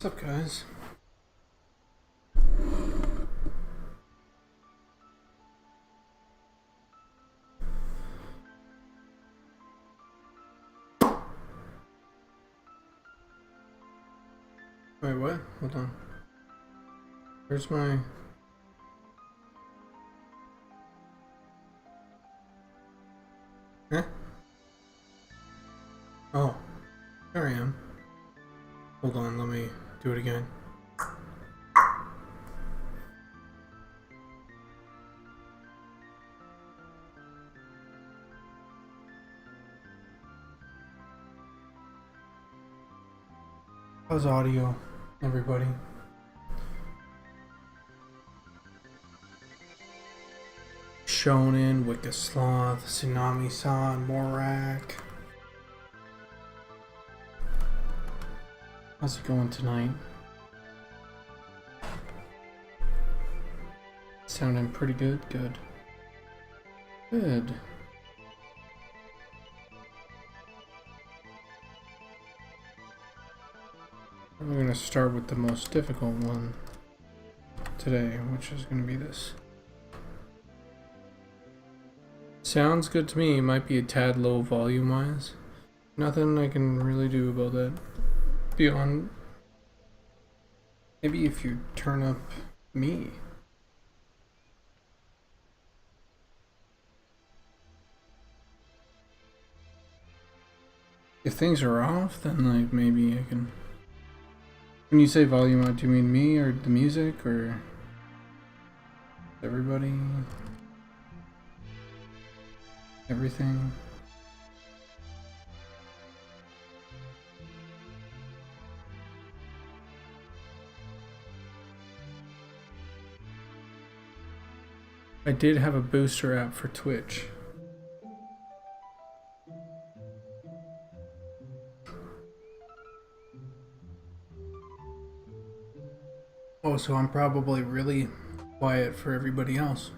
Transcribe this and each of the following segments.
What's up, guys? Wait, what? Hold on. Where's my... Huh? Oh, there I am. Hold on, let me do it again. How's audio, everybody? Shonen, Wicked Sloth, Tsunami-san, Morak. How's it going tonight? Sounding pretty good? Good. Good. We're going to start with the most difficult one today, which is going to be this. Sounds good to me. Might be a tad low volume-wise. Nothing I can really do about that. Beyond... maybe if you turn up me. If things are off, then like maybe I can... When you say volume out, do you mean me or the music or everybody? Everything? I did have a booster app for Twitch. Oh, so I'm probably really quiet for everybody else.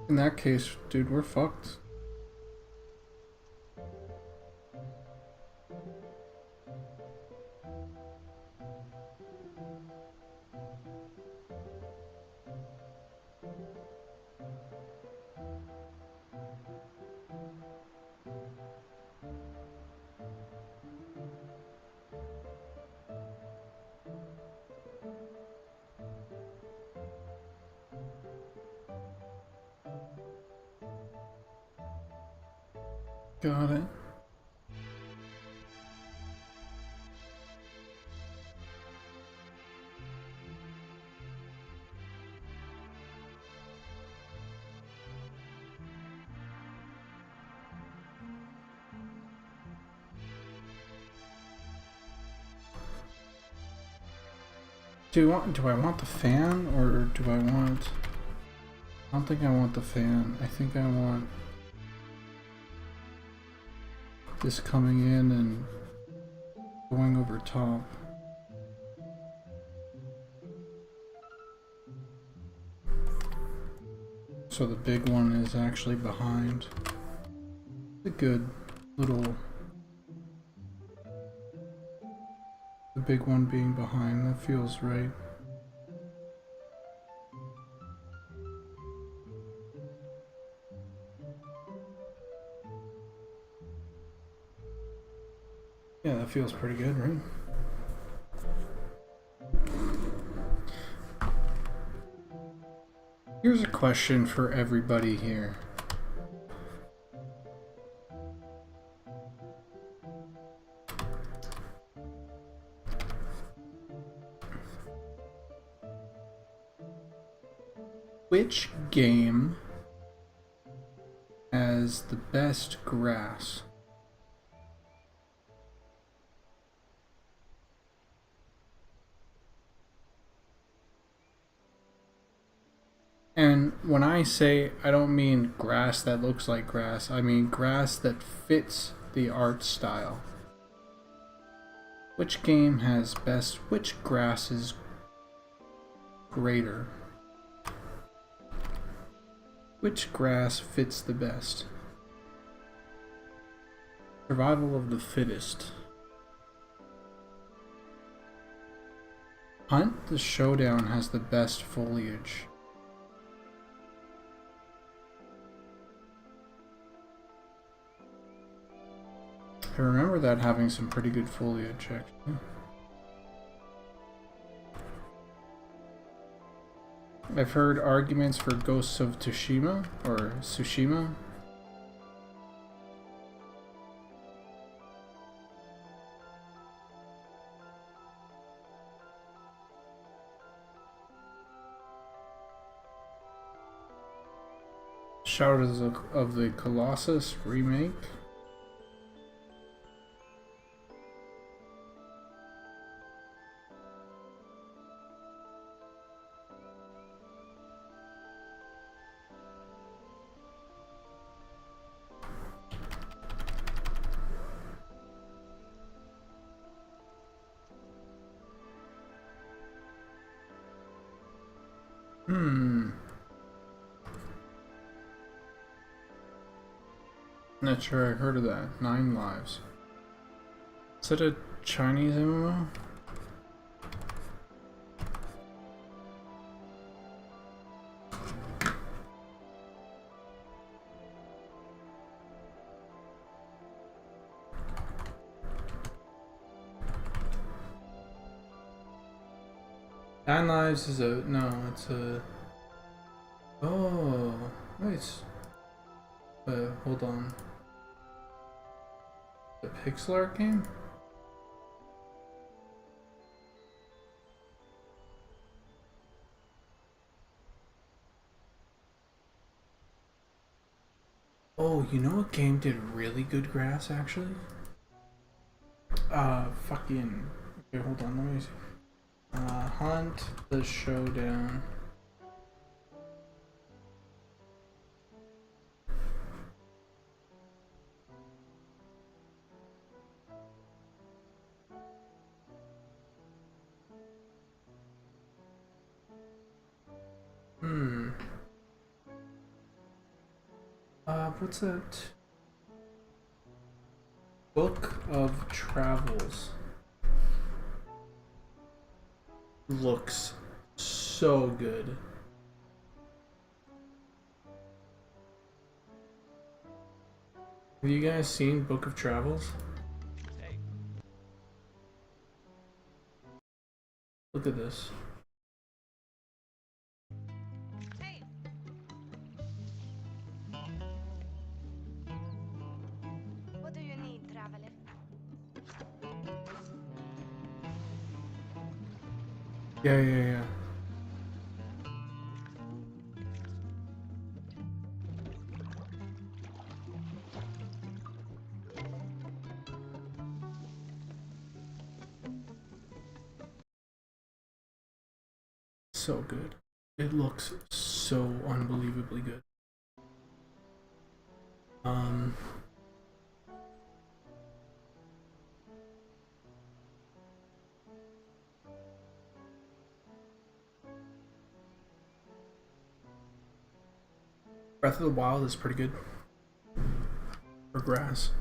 In that case, dude, we're fucked. Got it. Do I want the fan or do I want... I don't think I want the fan. I think I want this coming in and going over top. So the big one is actually behind. A good little... The big one being behind, that feels right. Yeah, that feels pretty good, right? Here's a question for everybody here. Which game has the best grass? And when I say, I don't mean grass that looks like grass, I mean grass that fits the art style. Which game has best, which grass is greater? Which grass fits the best? Survival of the fittest. Hunt the Showdown has the best foliage. I remember that having some pretty good foliage, actually. I've heard arguments for Ghosts of Tsushima, or Tsushima. Shadows of the Colossus remake. Not sure I heard of that. 9 lives. Is it a Chinese MMO? Nine Lives is a... no, it's a... oh, nice. Hold on. The pixel art game? Oh, you know what game did really good grass, actually? Fucking... okay, hold on, let me see. Hunt the Showdown. What's that? Book of Travels. Looks so good. Have you guys seen Book of Travels? Hey. Look at this. Hey. What do you need, traveler? Yeah. So good. It looks so unbelievably good. Breath of the Wild is pretty good for grass.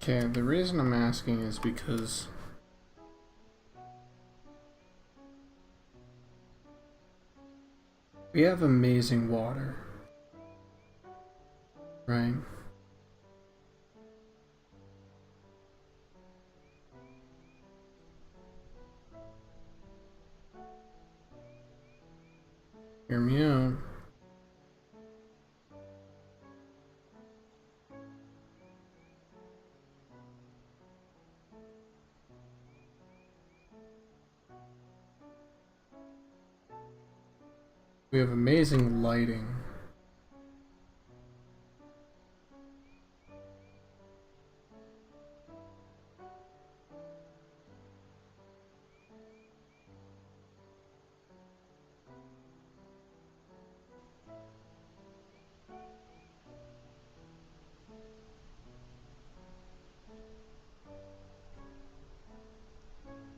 Okay, the reason I'm asking is because we have amazing water, right? Hear me out. We have amazing lighting.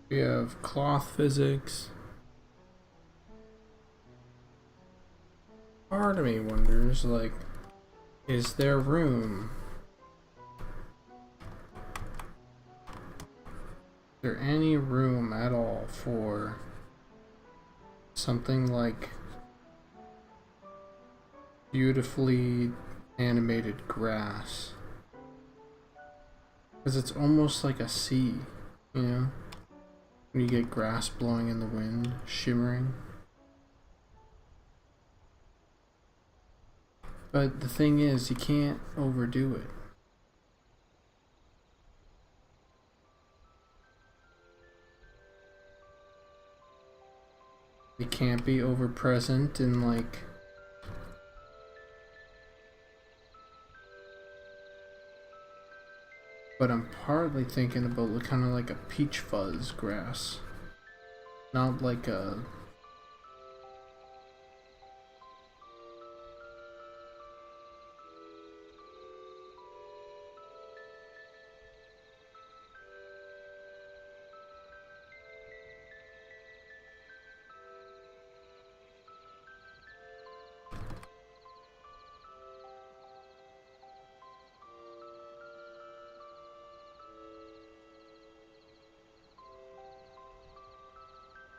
We have cloth physics. Part of me wonders, like, is there room? Is there any room at all for something like beautifully animated grass? Because it's almost like a sea, you know? When you get grass blowing in the wind, shimmering. But the thing is, you can't overdo it. You can't be over present and like but I'm partly thinking about kind of like a peach fuzz grass. Not like a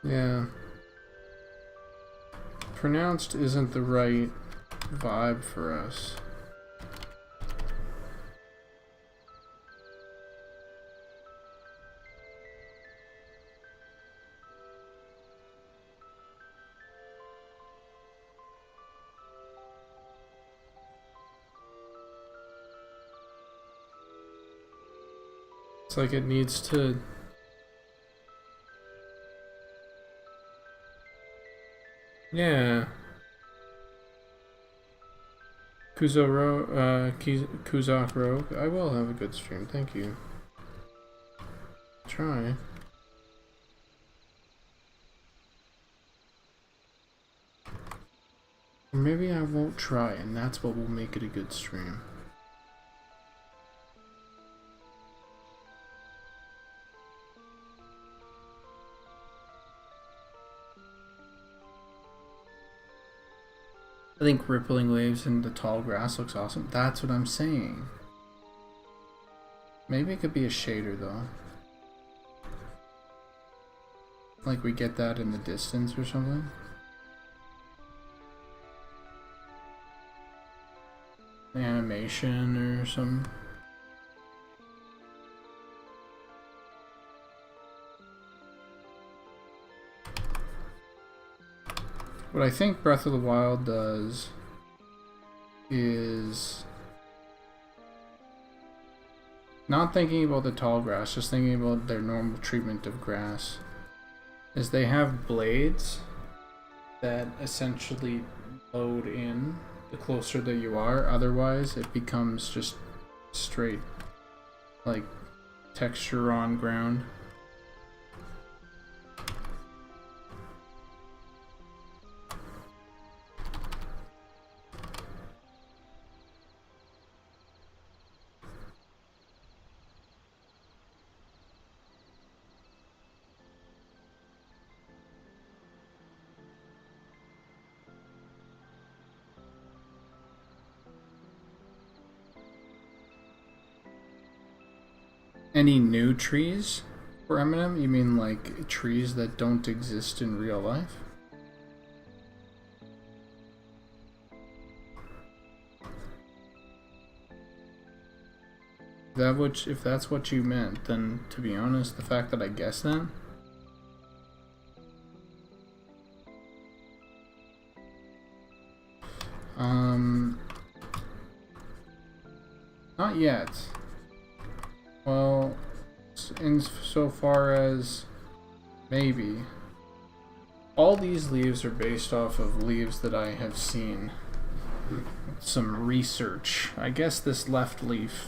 yeah. Pronounced isn't the right vibe for us. It's like it needs to. Yeah. Kuzak Rogue. I will have a good stream, thank you. Try. Or maybe I won't try, and that's what will make it a good stream. I think rippling waves in the tall grass looks awesome. That's what I'm saying. Maybe it could be a shader though. Like we get that in the distance or something. Animation or something. What I think Breath of the Wild does is not thinking about the tall grass, just thinking about their normal treatment of grass, is they have blades that essentially load in the closer that you are, otherwise it becomes just straight like texture on ground. Any new trees for Eminem? You mean like trees that don't exist in real life? If that's what you meant, then to be honest, the fact that I guessed that, not yet. Well, insofar as maybe. All these leaves are based off of leaves that I have seen. Some research. I guess this left leaf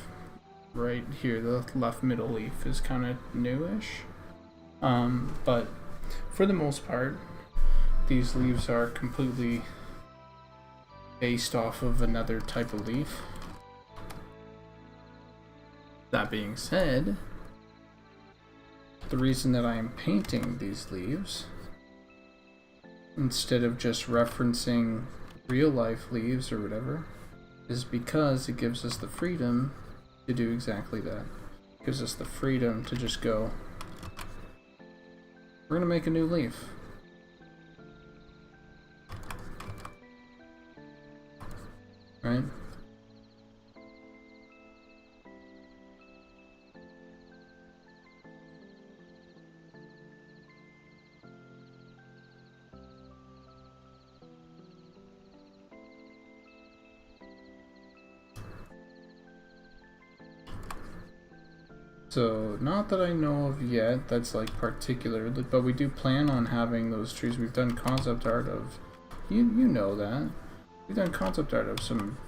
right here, the left middle leaf, is kind of newish. But for the most part, these leaves are completely based off of another type of leaf. That being said, the reason that I am painting these leaves, instead of just referencing real life leaves or whatever, is because it gives us the freedom to do exactly that. It gives us the freedom to just go, we're gonna make a new leaf. Right? So, not that I know of yet, that's like particular, but we do plan on having those trees. We've done concept art of, you know that. We've done concept art of some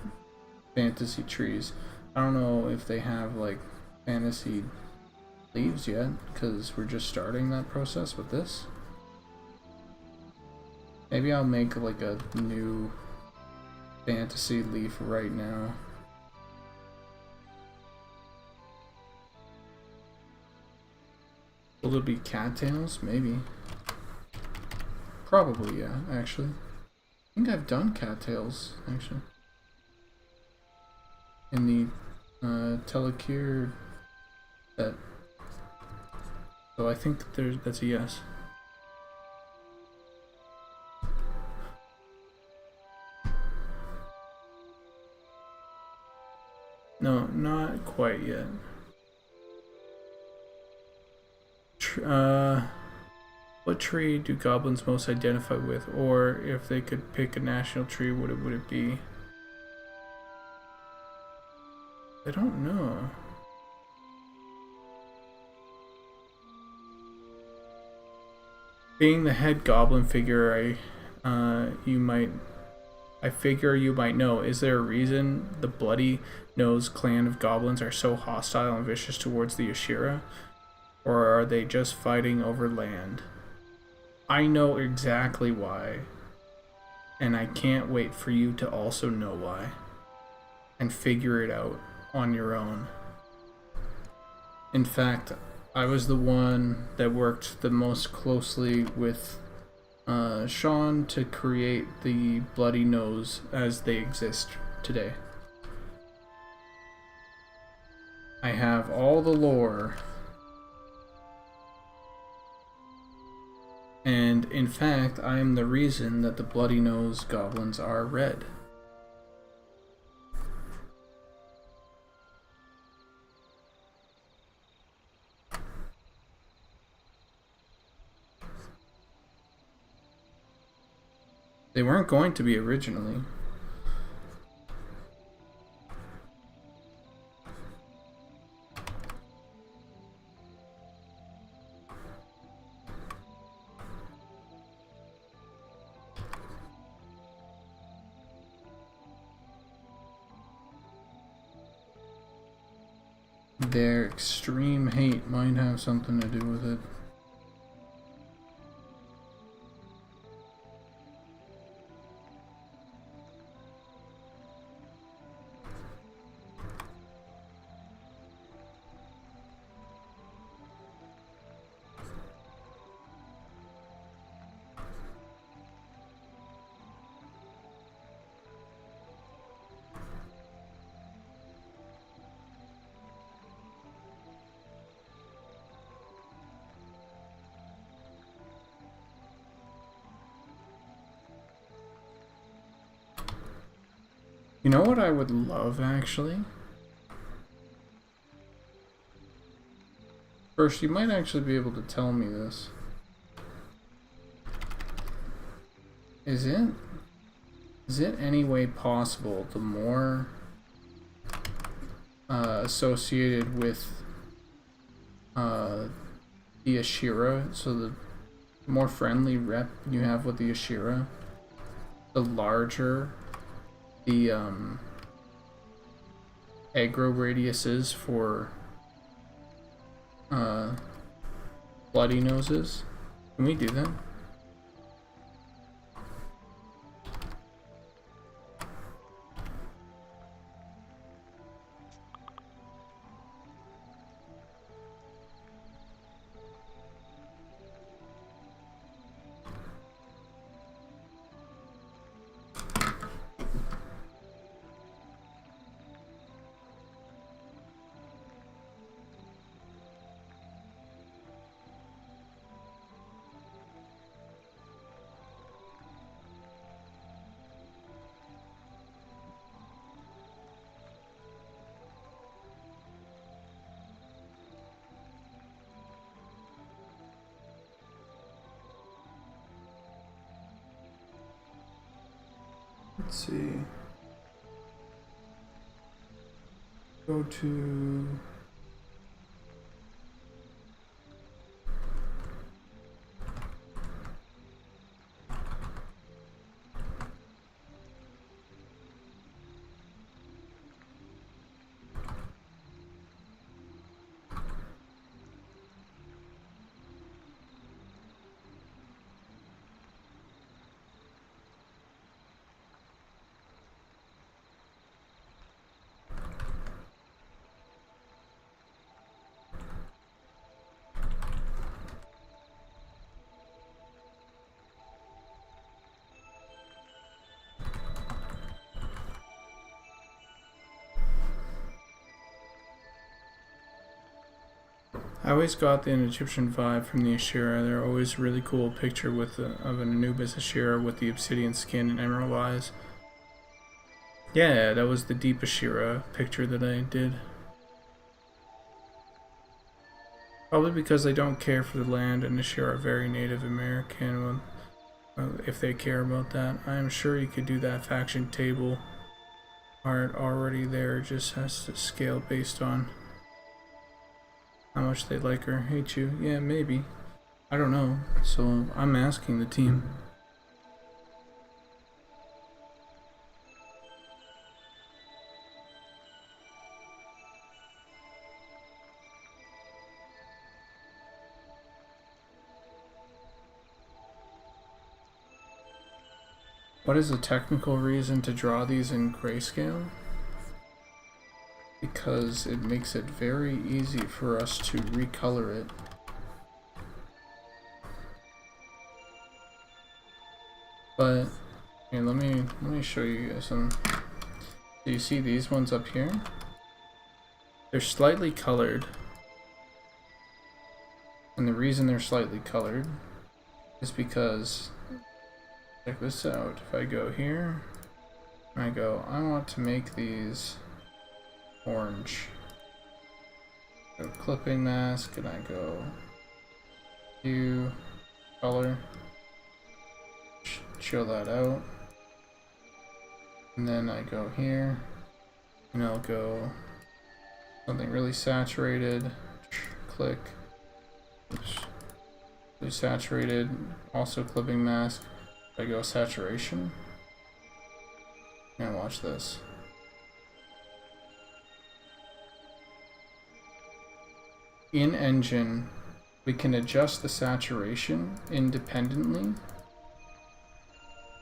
fantasy trees. I don't know if they have like fantasy leaves yet, because we're just starting that process with this. Maybe I'll make like a new fantasy leaf right now. Will it be cattails? Maybe. Probably, yeah, actually. I think I've done cattails, actually. In the Telekir set. So I think that's a yes. No, not quite yet. What tree do goblins most identify with? Or if they could pick a national tree, what would it be? I don't know. Being the head goblin figure, I figure you might know. Is there a reason the Bloody Nose clan of goblins are so hostile and vicious towards the Ashira? Or are they just fighting over land? I know exactly why. And I can't wait for you to also know why. And figure it out on your own. In fact, I was the one that worked the most closely with Sean to create the Bloody Nose as they exist today. I have all the lore. And in fact, I am the reason that the Bloody Nose goblins are red. They weren't going to be originally. Their extreme hate might have something to do with it. You know what I would love, actually? First, you might actually be able to tell me this. Is it any way possible, the more associated with the Ashira, so the more friendly rep you have with the Ashira, the larger the aggro radius is for Bloody Noses? Can we do that? Let's see. Go to... I always got an Egyptian vibe from the Ashira. They're always really cool picture with of an Anubis Ashira with the obsidian skin and emerald eyes. Yeah, that was the deep Ashira picture that I did. Probably because they don't care for the land and Ashira are very Native American if they care about that. I am sure you could do that faction table art already there, just has to scale based on how much they like or hate you. Yeah, maybe. I don't know. So I'm asking the team. What is the technical reason to draw these in grayscale? Because it makes it very easy for us to recolor it. But here, let me show you guys some. Do you see these ones up here? They're slightly colored. And the reason they're slightly colored is because, check this out. If I go here, I want to make these orange. Go clipping mask, and I go hue, color, show that out, and then I go here, and I'll go something really saturated, click, oops, really saturated, also clipping mask. I go saturation, and watch this. In engine, we can adjust the saturation independently.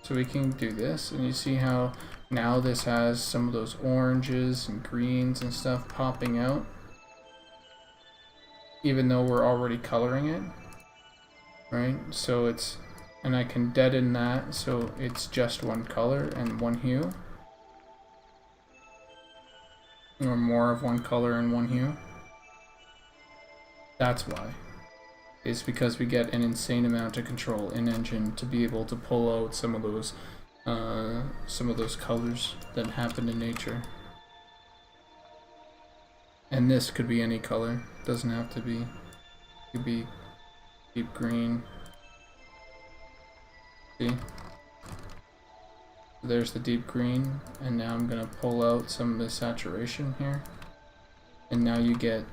So we can do this, and you see how now this has some of those oranges and greens and stuff popping out, even though we're already coloring it, right? So it's, and I can deaden that so it's just one color and one hue, or more of one color and one hue. That's why. It's because we get an insane amount of control in engine to be able to pull out some of those colors that happen in nature. And this could be any color. Doesn't have to be. It could be deep green. See? There's the deep green, and now I'm gonna pull out some of the saturation here. And now you get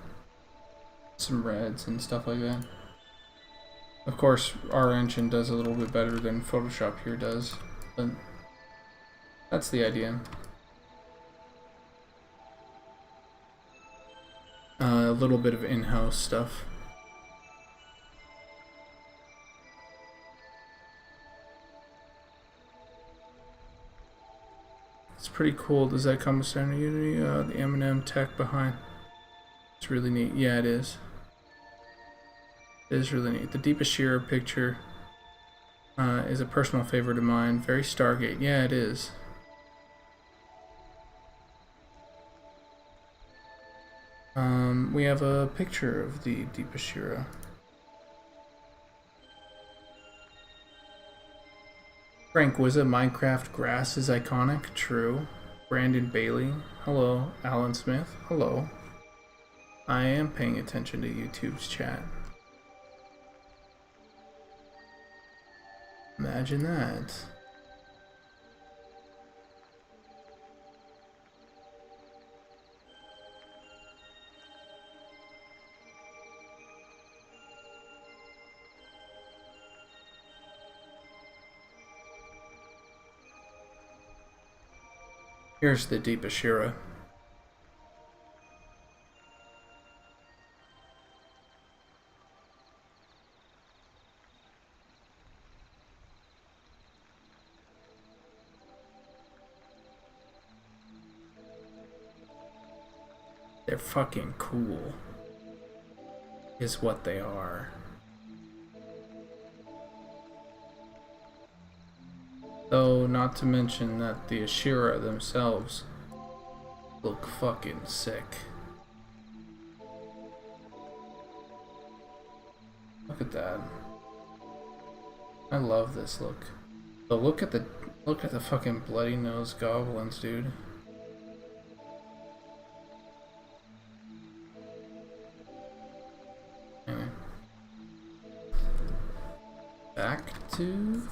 some reds and stuff like that. Of course, our engine does a little bit better than Photoshop here does, but that's the idea. A little bit of in-house stuff. It's pretty cool. Does that come with Standard Unity? The M&M tech behind. It's really neat. Yeah, it is. It is really neat. The Deepest Shearer picture is a personal favorite of mine. Very Stargate. Yeah, it is. We have a picture of the Deepest Shearer. Frank Wizza, Minecraft grass is iconic. True. Brandon Bailey. Hello. Alan Smith. Hello. I am paying attention to YouTube's chat. Imagine that. Here's the deep Ashira. They're fucking cool, is what they are. Though, not to mention that the Ashira themselves look fucking sick. Look at that. I love this look. But look at the fucking bloody nose goblins, dude. Anyway. Back to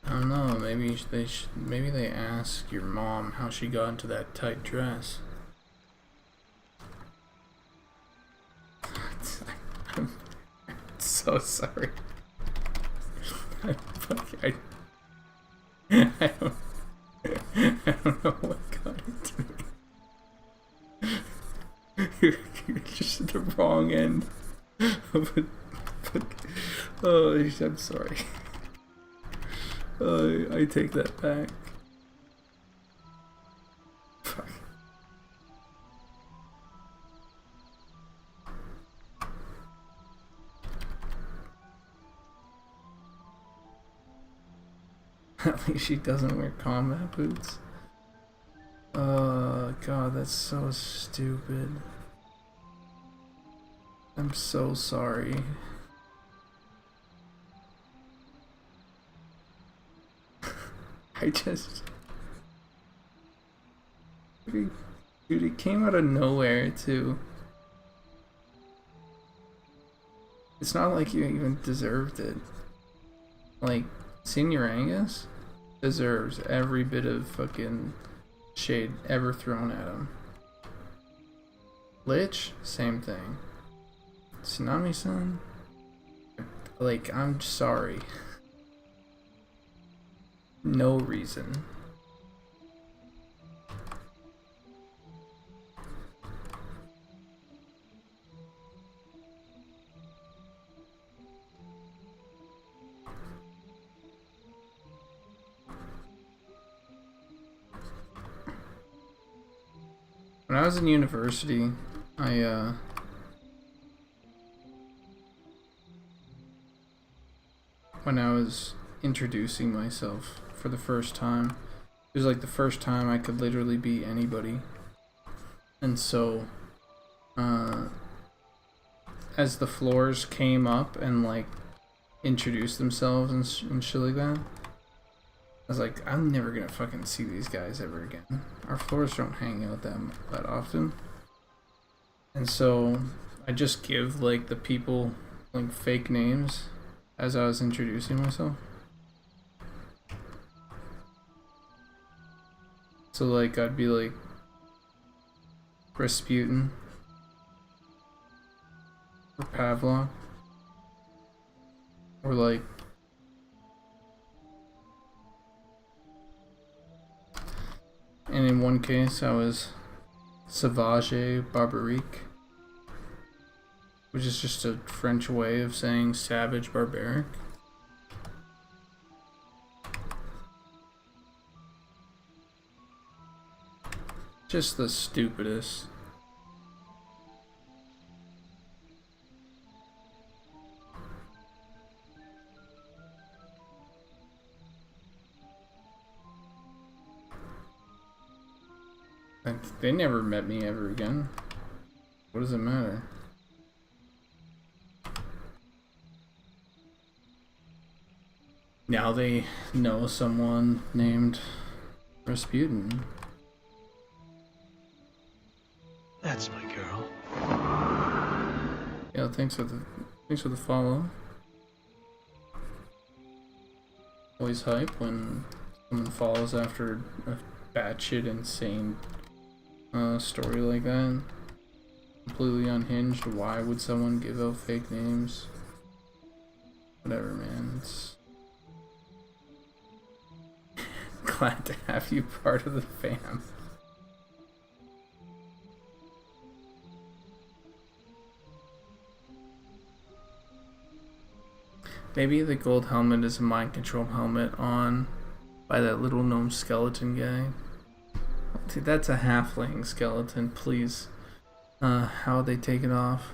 I don't know, maybe they ask your mom how she got into that tight dress. I'm so sorry. I don't know what got into me. You're just at the wrong end. but, oh, I'm sorry. I take that back. Fuck. At least she doesn't wear combat boots. God, that's so stupid. I'm so sorry. Dude, it came out of nowhere too. It's not like you even deserved it. Like, Senior Angus deserves every bit of fucking shade ever thrown at him. Lich, same thing. Tsunami-san, like, I'm sorry. No reason. When I was in university, when I was introducing myself for the first time, it was like the first time I could literally be anybody. And so, as the floors came up and like introduced themselves and shit like that, I was like, I'm never gonna fucking see these guys ever again. Our floors don't hang out that often. And so I just give like the people like fake names as I was introducing myself. So like I'd be like Rasputin or Pavlov or like and in one case I was Sauvage Barbarique, which is just a French way of saying savage barbaric. Just the stupidest. They never met me ever again. What does it matter? Now they know someone named Rasputin. That's my girl. Yeah, thanks for the Thanks for the follow. Always hype when someone follows after a batshit insane story like that. Completely unhinged. Why would someone give out fake names? Whatever, man. It's glad to have you part of the fam. Maybe the gold helmet is a mind control helmet on by that little gnome skeleton guy. Dude, that's a halfling skeleton, please. How they take it off?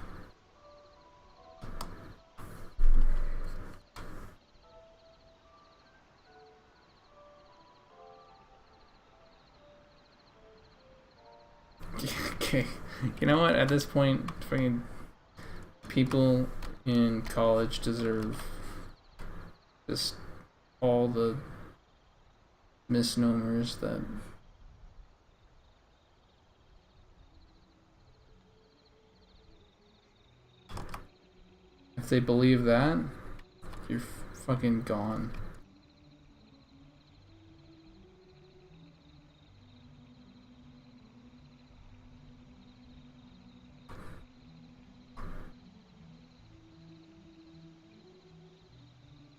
Okay, you know what? At this point, fucking people in college deserve just all the misnomers that if they believe that, you're fucking gone.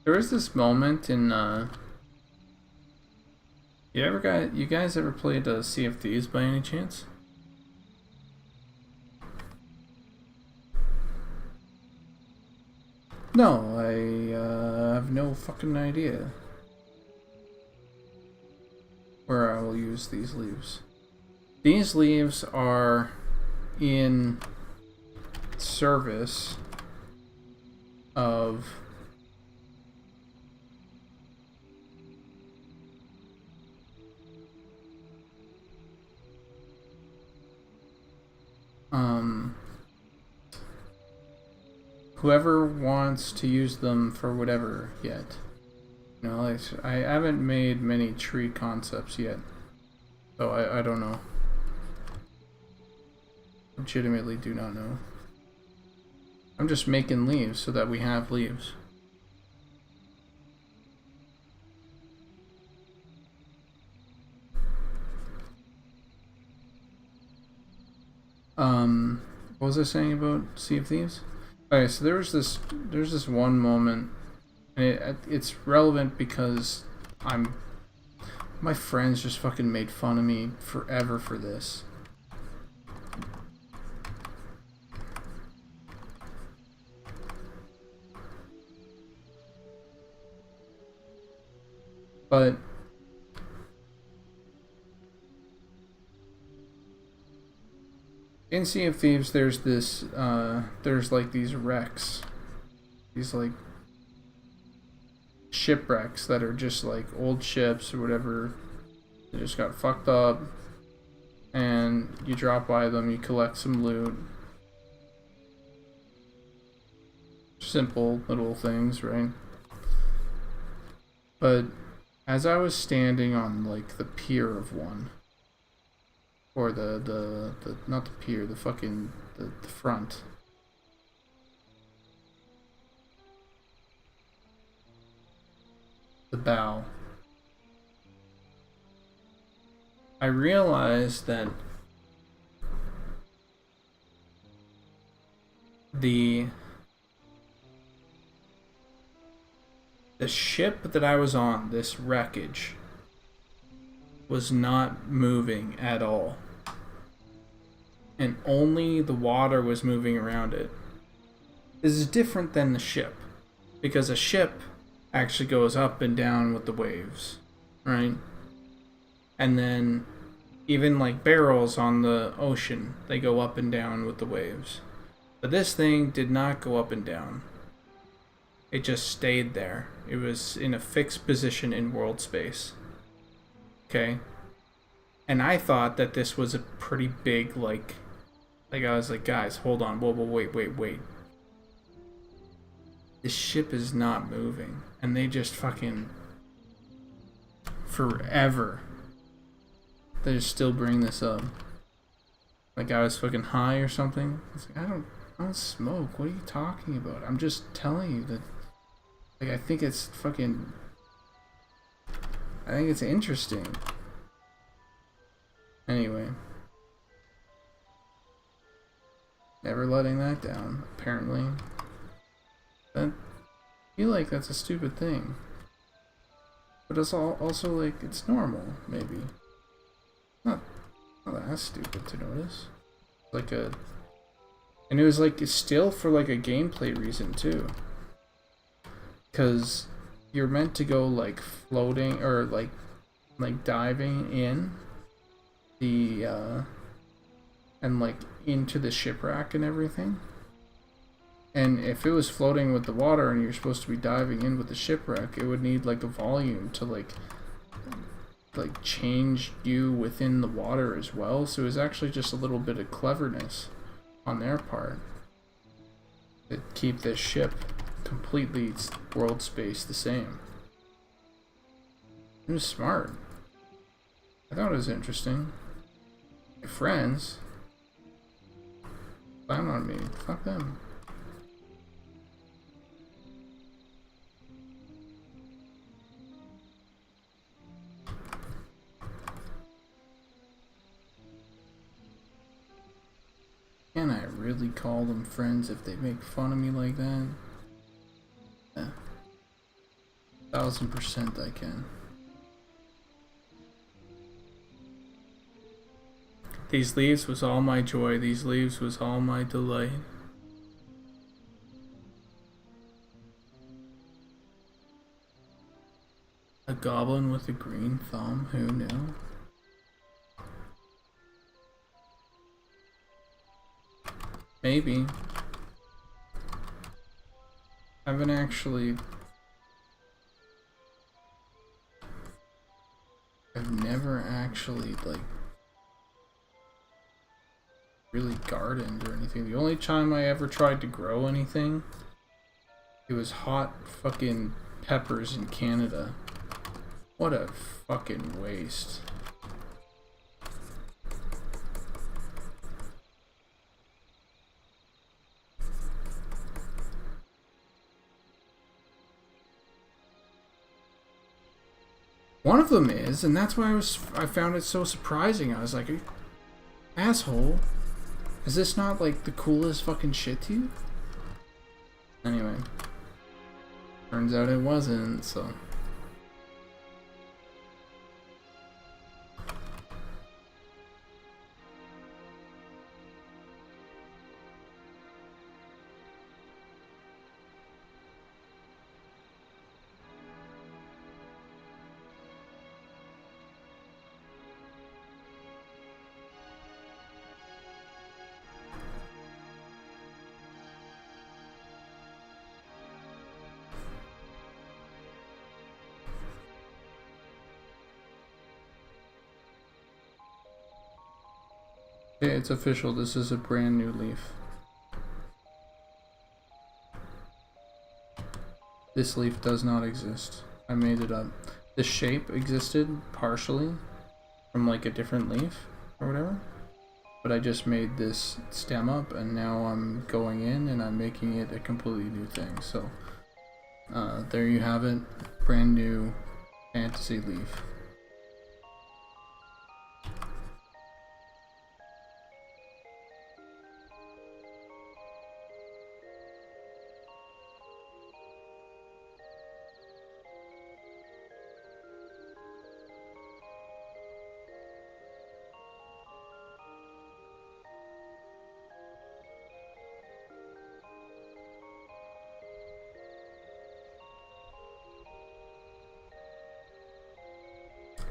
There was this moment in you guys ever played Sea of Thieves by any chance? No, I have no fucking idea where I will use these leaves. These leaves are in service of whoever wants to use them for whatever yet. You know, like, I haven't made many tree concepts yet, so I don't know. Legitimately do not know. I'm just making leaves so that we have leaves. What was I saying about Sea of Thieves? Okay, so there's this one moment, and it's relevant because my friends just fucking made fun of me forever for this. But in Sea of Thieves, there's this, there's like these wrecks, these like shipwrecks that are just like old ships or whatever. They just got fucked up, and you drop by them, you collect some loot. Simple little things, right? But as I was standing on like the pier of one, or the not the pier, the fucking the front. The bow. I realized that the ship that I was on, this wreckage, was not moving at all. And only the water was moving around it. This is different than the ship, because a ship actually goes up and down with the waves, right? And then even like barrels on the ocean, they go up and down with the waves. But this thing did not go up and down. It just stayed there. It was in a fixed position in world space. Okay? And I thought that this was a pretty big, like I was like, guys, hold on, whoa, wait. This ship is not moving. And they just fucking, forever, they just still bring this up. Like I was fucking high or something. It's like, I don't smoke. What are you talking about? I'm just telling you that, like, I think it's fucking... I think it's interesting. Anyway. Never letting that down, apparently. I feel like that's a stupid thing. But it's also like, it's normal, maybe. Not that stupid to notice. Like a... And it was like, still for like a gameplay reason too. Because you're meant to go like floating, or like diving in the, and like into the shipwreck and everything. And if it was floating with the water and you're supposed to be diving in with the shipwreck, it would need like a volume to like change you within the water as well. So it was actually just a little bit of cleverness on their part to keep this ship completely world space the same. It was smart. I thought it was interesting. My friends clown on me. Fuck them. Can I really call them friends if they make fun of me like that? Yeah. 1000% I can. These leaves was all my joy. These leaves was all my delight. A goblin with a green thumb, who knew? Maybe. I haven't actually... I've never actually, like, really gardened or anything. The only time I ever tried to grow anything, it was hot fucking peppers in Canada. What a fucking waste. One of them is, and that's why I found it so surprising. I was like, asshole, is this not like the coolest fucking shit to you? Anyway, turns out it wasn't, so. Okay, it's official. This is a brand new leaf. This leaf does not exist. I made it up. The shape existed partially from like a different leaf or whatever, but I just made this stem up, and now I'm going in and I'm making it a completely new thing. So there you have it. Brand new fantasy leaf.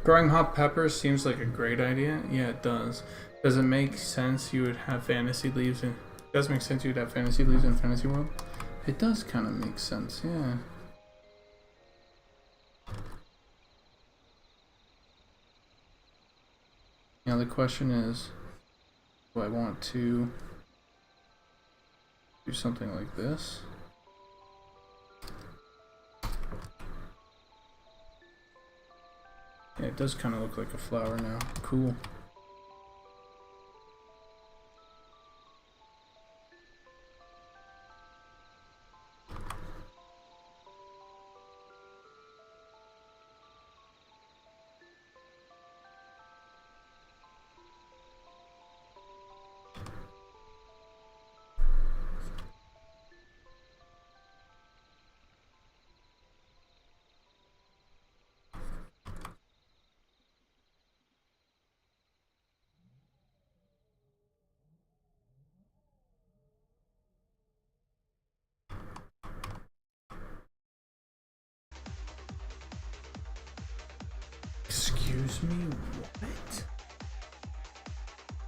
Growing hot peppers seems like a great idea. Yeah, it does. Does it make sense you would have fantasy leaves in... It does make sense you'd have fantasy leaves in Fantasy World? It does kind of make sense, yeah. Now the question is, do I want to do something like this? Yeah, it does kind of look like a flower now. Cool. Excuse me, what?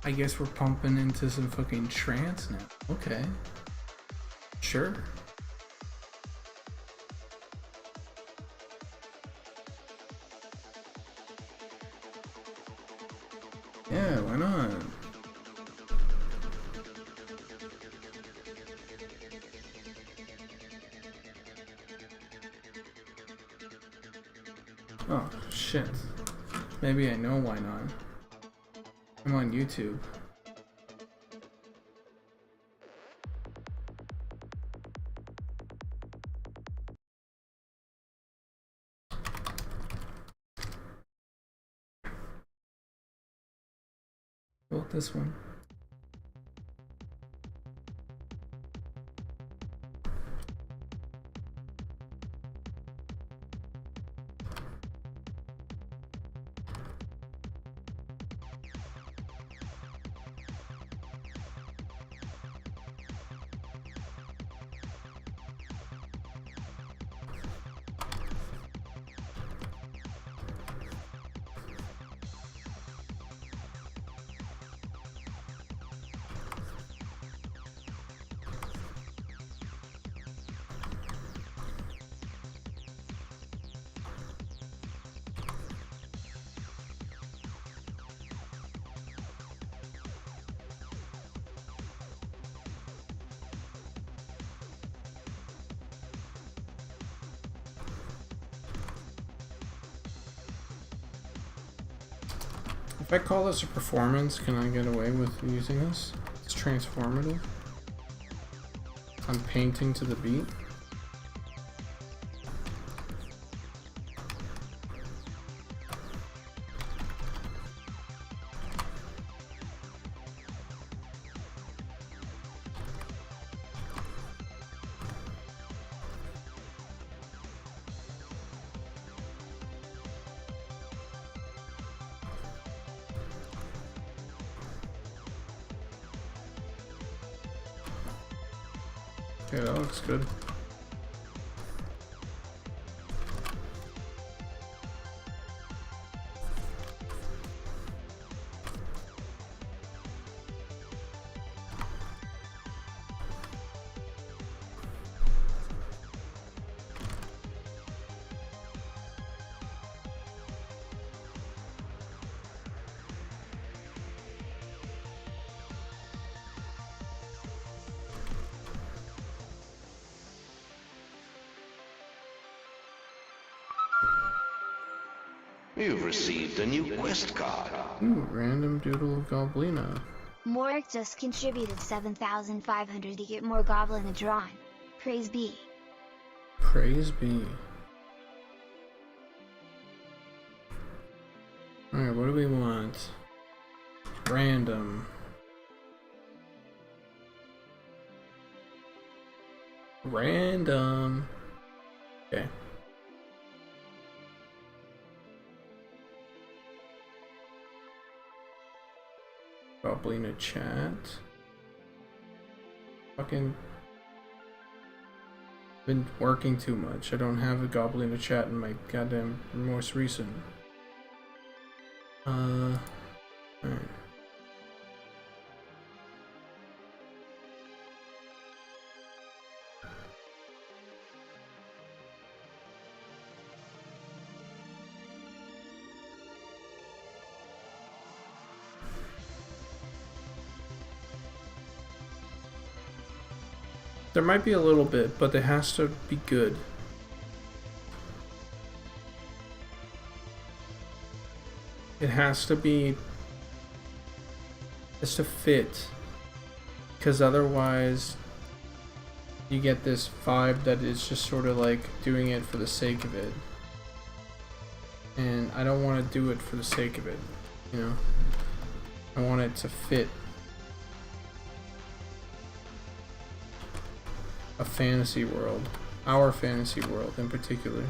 I guess we're pumping into some fucking trance now. Okay. Sure. Yeah, why not? Oh, shit. Maybe I know why not. I'm on YouTube. Well, this one. If I call this a performance, can I get away with using this? It's transformative. I'm painting to the beat. Okay, that looks good. You've received a new quest card. Ooh, random doodle of Goblina. Morik just contributed 7,500 to get more Goblin drawn. Praise be. Praise be. Alright, what do we want? Random. Random. Okay. Goblina chat. Fucking been working too much. I don't have a Goblina chat in my goddamn most recent. Alright. There might be a little bit, but it has to be good. It has to be... has to fit. Because otherwise, you get this vibe that is just sort of like doing it for the sake of it. And I don't want to do it for the sake of it, you know? I want it to fit a fantasy world, our fantasy world in particular.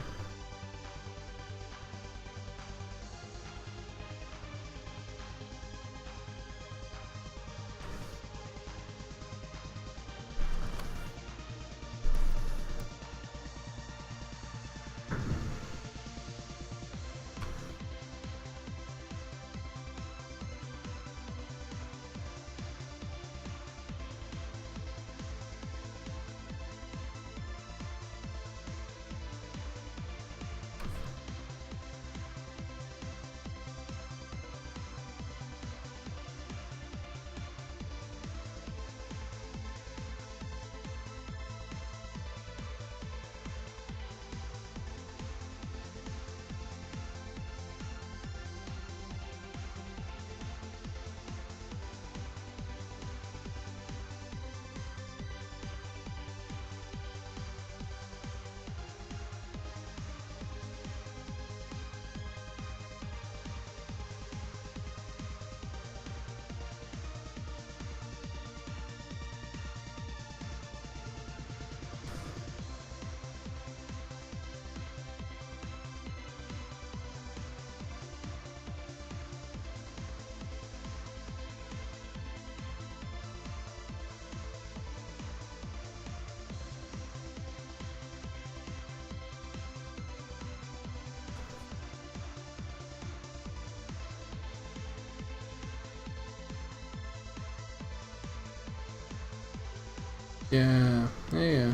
Yeah, yeah.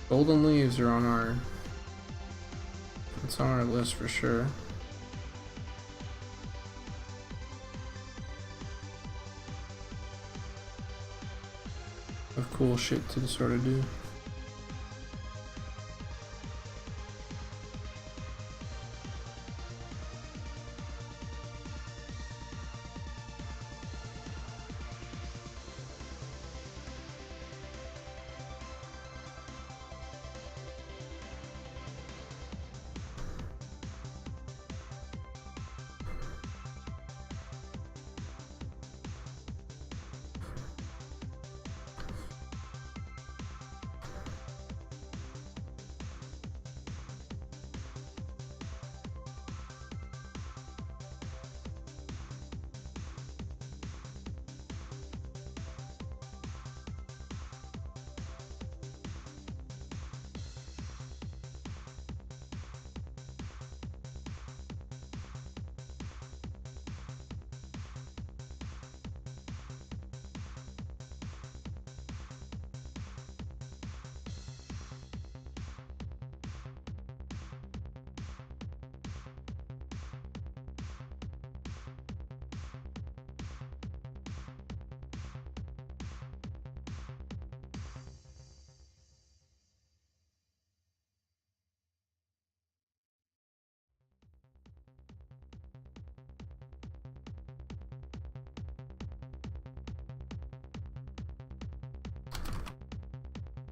Golden leaves are on it's on our list for sure. Of cool shit to sort of do.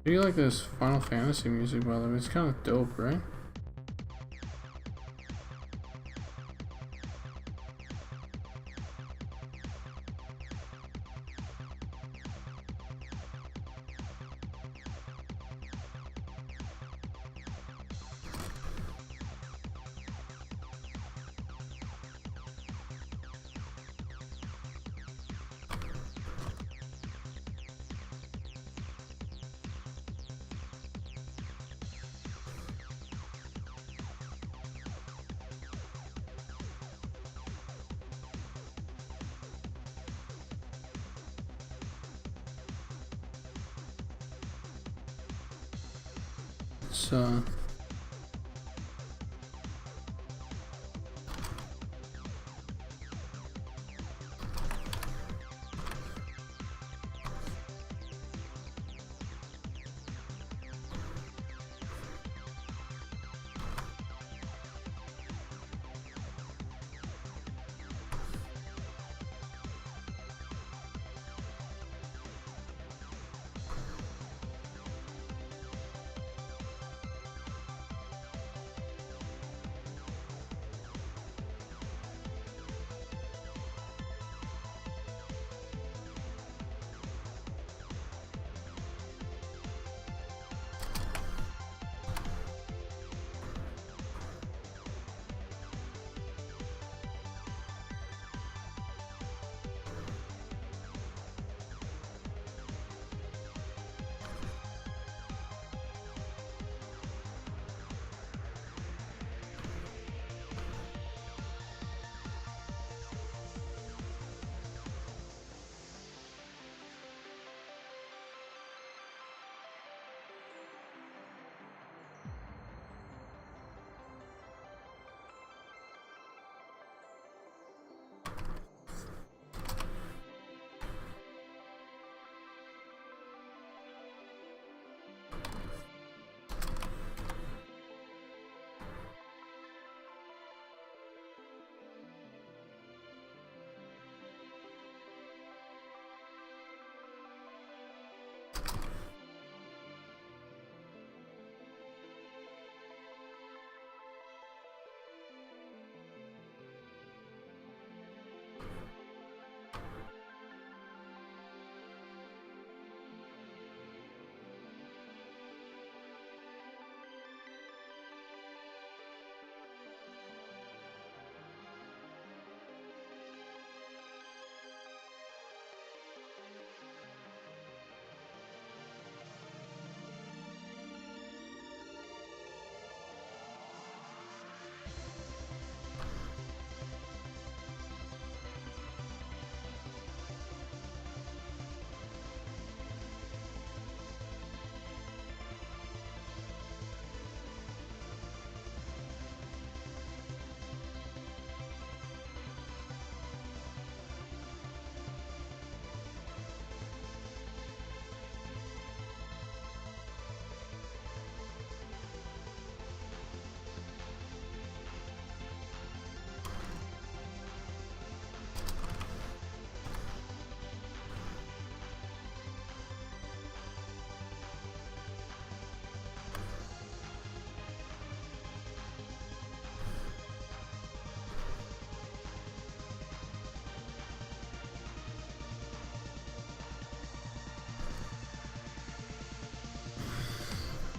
Do you like this Final Fantasy music, by the way? It's kind of dope, right? It's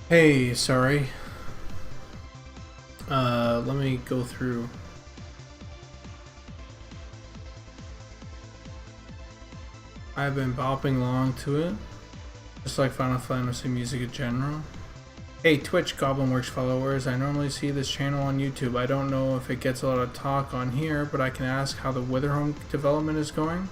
Hey, sorry. Let me go through. I've been bopping along to it, just like Final Fantasy music in general. Hey Twitch Goblinworks followers, I normally see this channel on YouTube. I don't know if it gets a lot of talk on here, but I can ask how the Witherhome development is going.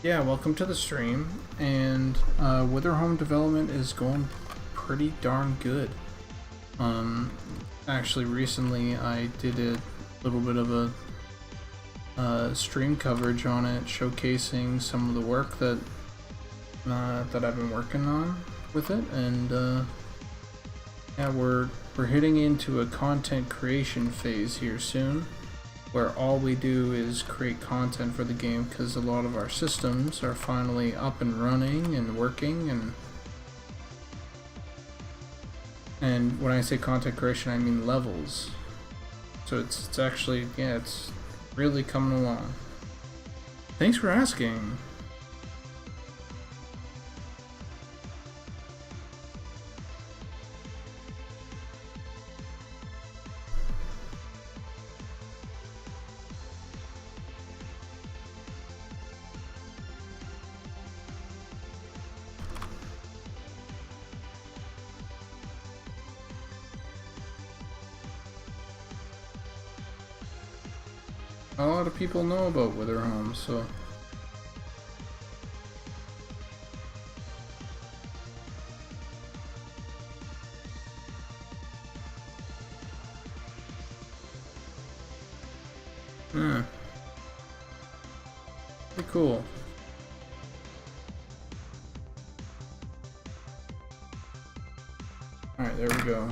Yeah, welcome to the stream, and Witherhome development is going pretty darn good. Actually recently I did a little bit of a stream coverage on it, showcasing some of the work that that I've been working on with it, and yeah, we're hitting into a content creation phase here soon, where all we do is create content for the game, because a lot of our systems are finally up and running and working, and when I say content creation, I mean levels. So it's actually, yeah, it's really coming along. Thanks for asking. A lot of people know about Witherhome, so yeah, pretty cool. Alright, there we go.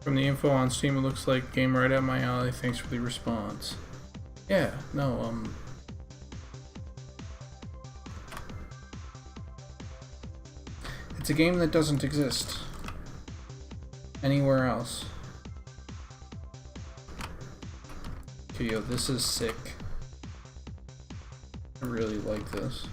From the info on Steam, it looks like game right up my alley. Thanks for the response. Yeah, no, it's a game that doesn't exist anywhere else. Okay, yo, this is sick. I really like this.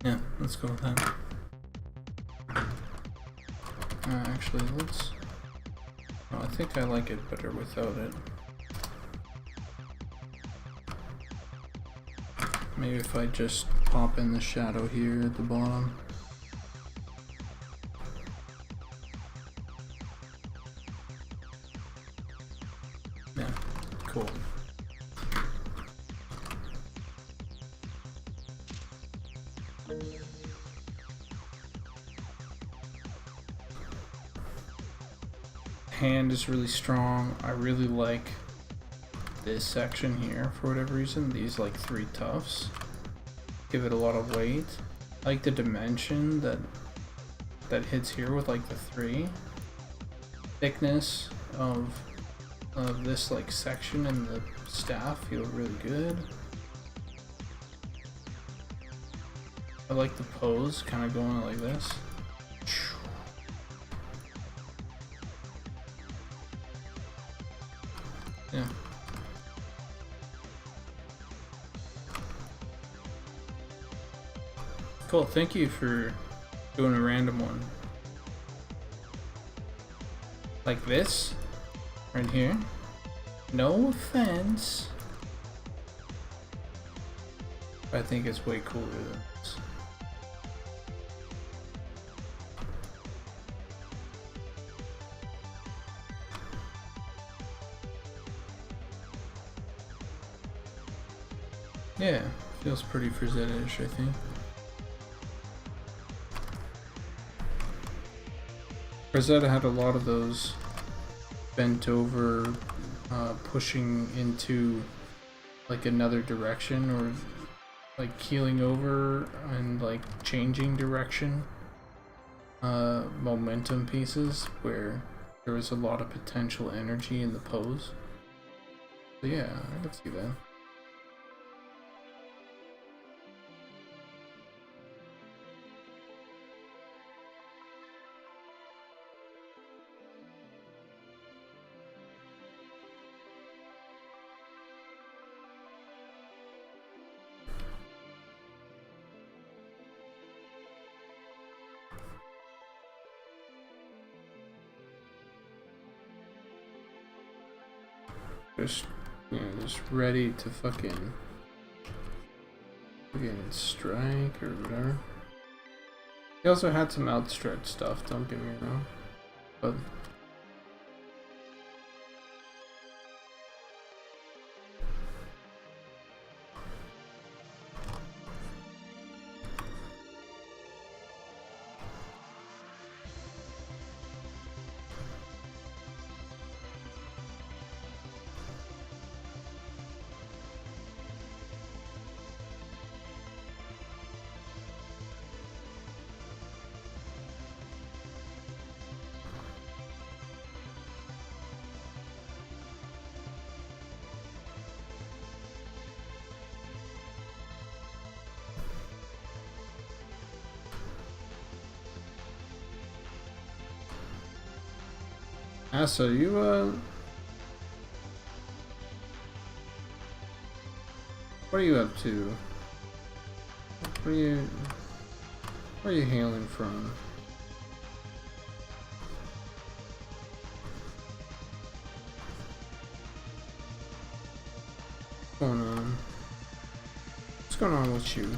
Yeah, let's go with that. Actually, let's... Oh, I think I like it better without it. Maybe if I just pop in the shadow here at the bottom. Yeah, cool. Hand is really strong. I really like this section here for whatever reason. These like 3 tufts give it a lot of weight. I like the dimension that hits here with like the 3. Thickness of this like section and the staff feel really good. I like the pose kind of going like this. Yeah. Cool, thank you for doing a random one. Like this, right here. No offense. I think it's way cooler than this. Yeah, feels pretty Frazetta-ish, I think. Rosetta had a lot of those bent over, pushing into like another direction, or like keeling over and like changing direction, momentum pieces where there was a lot of potential energy in the pose. So yeah, I could see that. Just, you know, just ready to fucking strike or whatever. He also had some outstretched stuff, don't get me wrong. But Asa, you what are you up to? Where are you hailing from? What's going on? What's going on with you?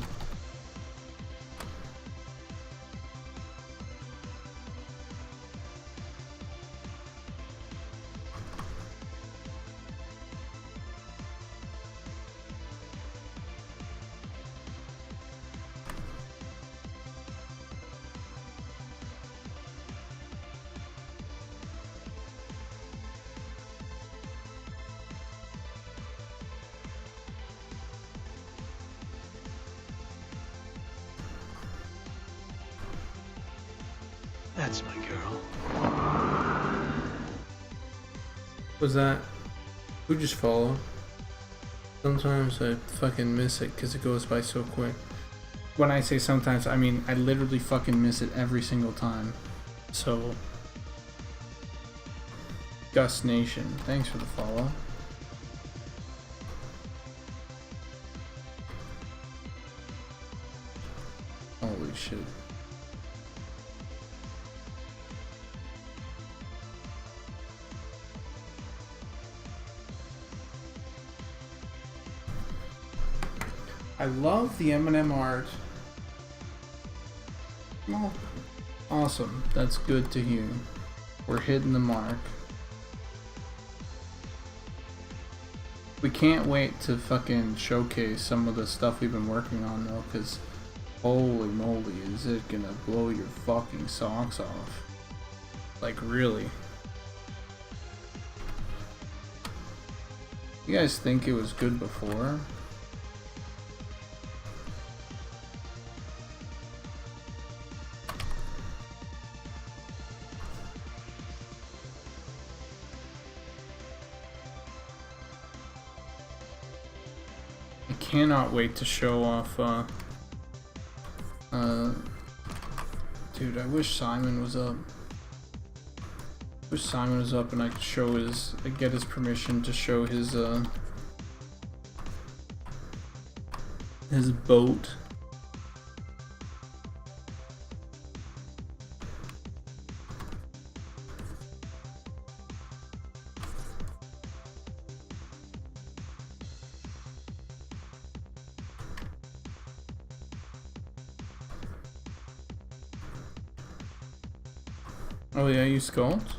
That's my girl. Was that? Who just followed? Sometimes I fucking miss it because it goes by so quick. When I say sometimes, I mean I literally fucking miss it every single time. So, Gus Nation, thanks for the follow. Holy shit. I love the Eminem art. Well, awesome. That's good to hear. We're hitting the mark. We can't wait to fucking showcase some of the stuff we've been working on though, because holy moly, is it gonna blow your fucking socks off. Like, really. You guys think it was good before? Cannot wait to show off, dude, I wish Simon was up. Wish Simon was up and I could show his, get his permission to show his boat. Oh yeah, you sculpt?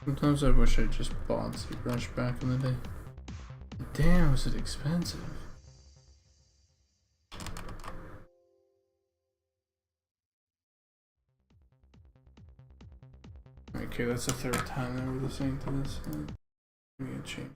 Sometimes I wish I just bought ZBrush back in the day. Damn, was it expensive? Okay, that's the third time that we're listening to this. Give me a change.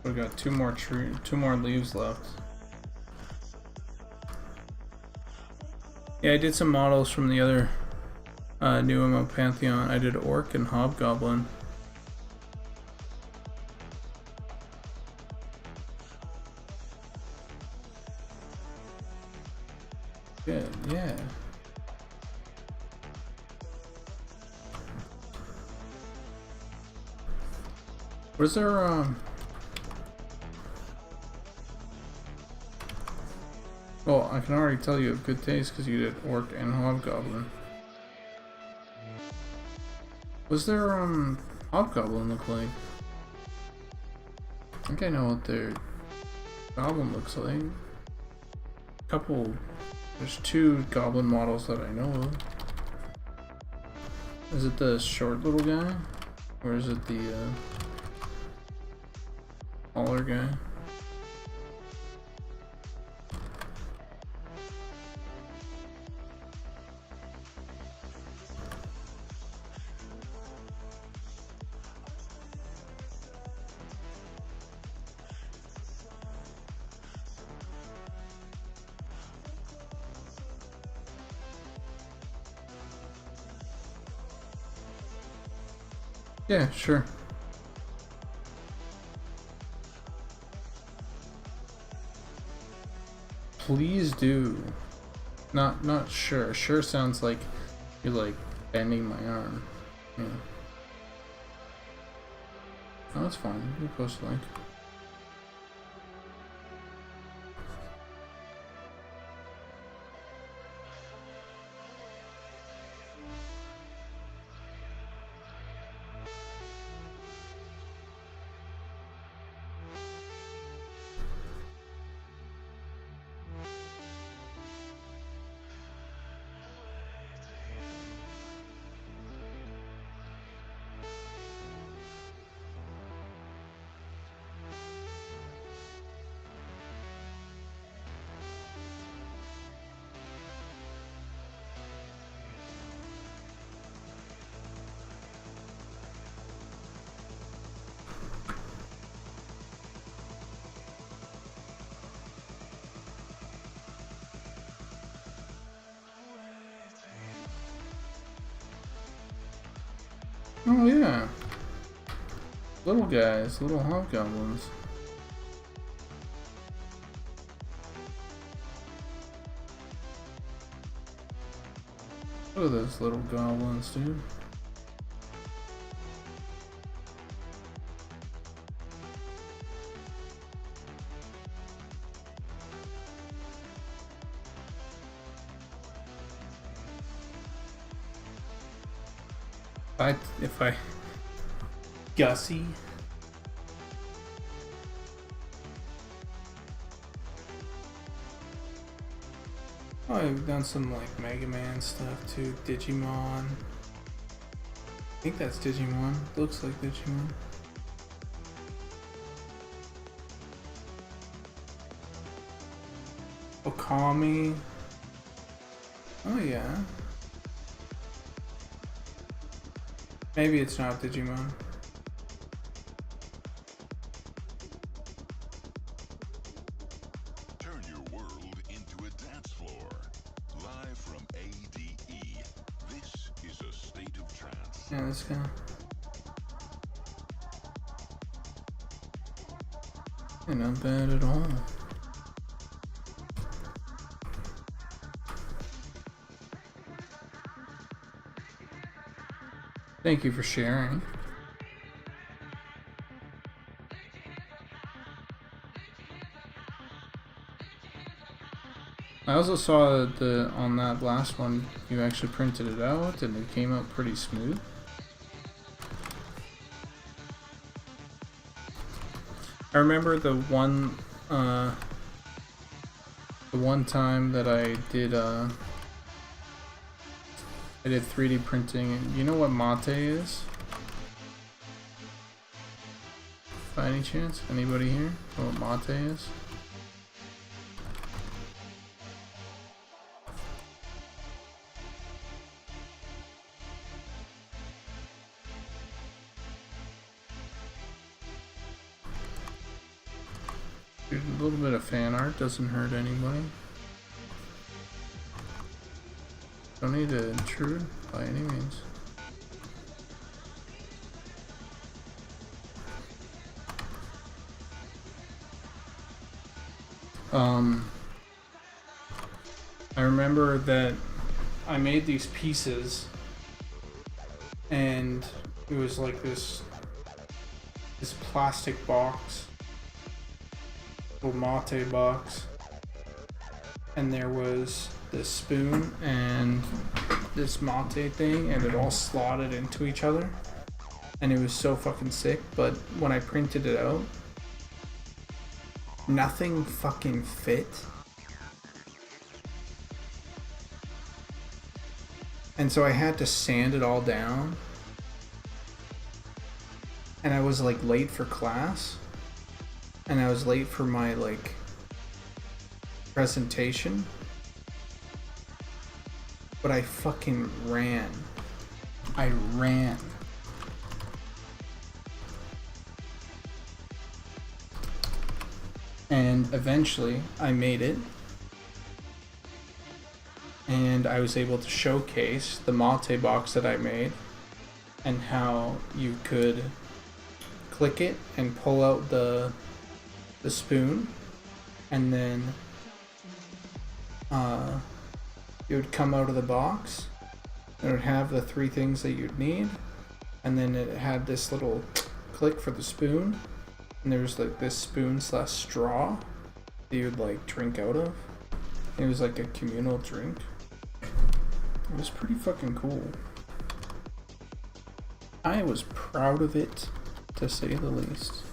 We got two more leaves left. Yeah, I did some models from the other new MO Pantheon. I did Orc and Hobgoblin. Good, yeah. Was there well, I can already tell you have good taste because you did Orc and Hobgoblin. Was there Hobgoblin look like? I think I know what their goblin looks like. There's two goblin models that I know of. Is it the short little guy? Or is it the taller guy? Yeah, sure. Please do. Not sure. Sure sounds like you're like bending my arm. Yeah. No, that's fine. You post a link. Oh yeah. Little guys, little hobgoblins. Look at those little goblins, dude. If I Gussie. Oh, I've done some like Mega Man stuff too. Digimon. I think that's Digimon. Looks like Digimon. Okami. Oh yeah. Maybe it's not Digimon. Turn your world into a dance floor. Live from ADE. This is a state of trance. Yeah, this guy. Not bad at all. Thank you for sharing. I also saw that on that last one, you actually printed it out and it came out pretty smooth. I remember the one time that I did 3D printing, and you know what mate is? By any chance? Anybody here know what mate is? Dude, a little bit of fan art doesn't hurt anybody. Don't need to intrude by any means. I remember that I made these pieces and it was like this plastic box, little mate box, and there was this spoon and this mate thing, and it all slotted into each other, and it was so fucking sick. But when I printed it out, nothing fucking fit. And so I had to sand it all down. And I was like late for class. And I was late for my like presentation. But I fucking ran. I ran. And eventually I made it. And I was able to showcase the mate box that I made and how you could click it and pull out the spoon, and then it would come out of the box. It would have the 3 things that you'd need, and then it had this little click for the spoon, and there was like this spoon / straw that you would like drink out of. It was like a communal drink. It was pretty fucking cool. I was proud of it, to say the least.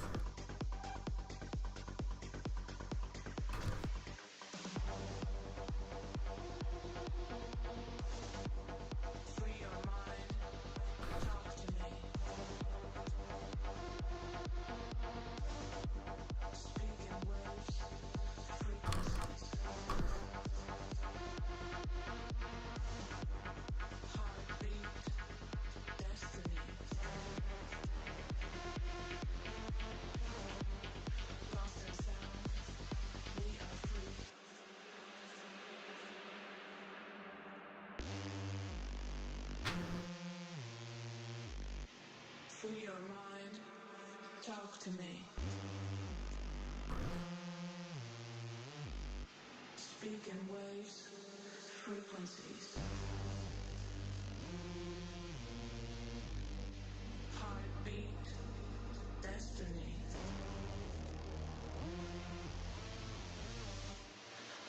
Free your mind, talk to me. Speak in waves, frequencies. Heartbeat, destiny.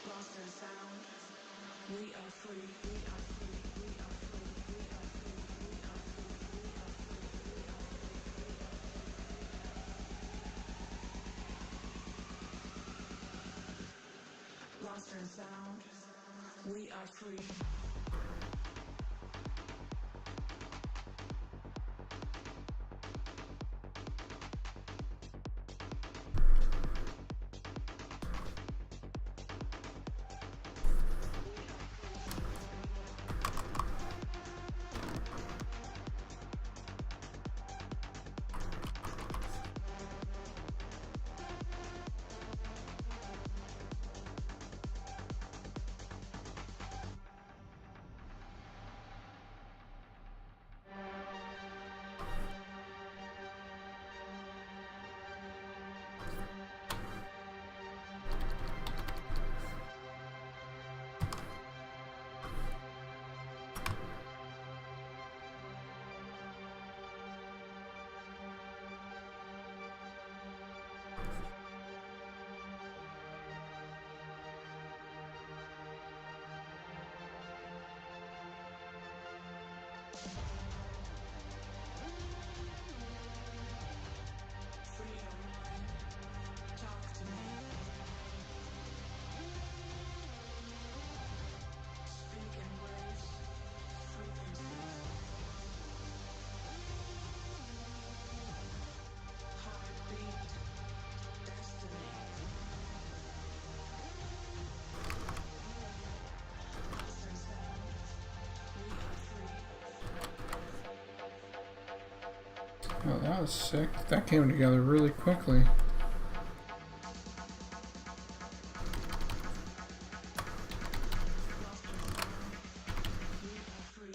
Lost in sound, we are free, we are free, we are free, we are free, we are free, we are free, we are free. Lost in sound, we are free. Free your mind. Talk to me. Speak in waves, frequencies. Heartbeat, destiny. Lost in sound. We are free. Oh, that was sick. That came together really quickly. We are free.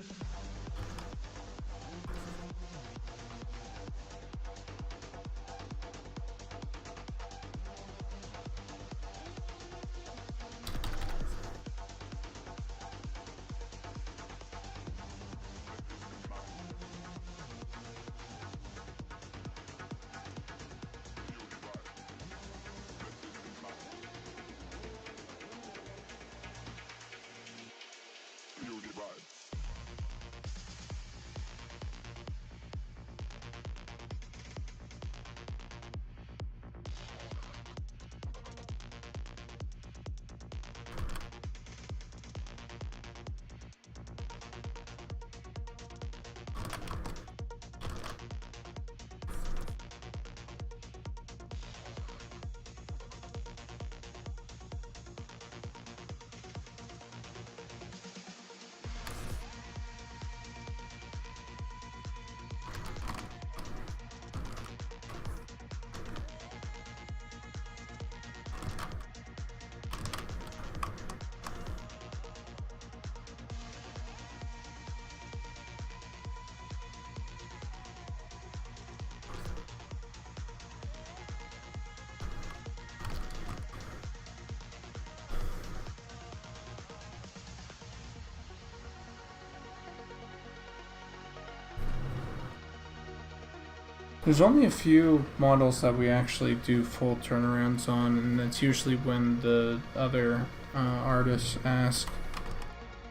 There's only a few models that we actually do full turnarounds on, and that's usually when the other artists ask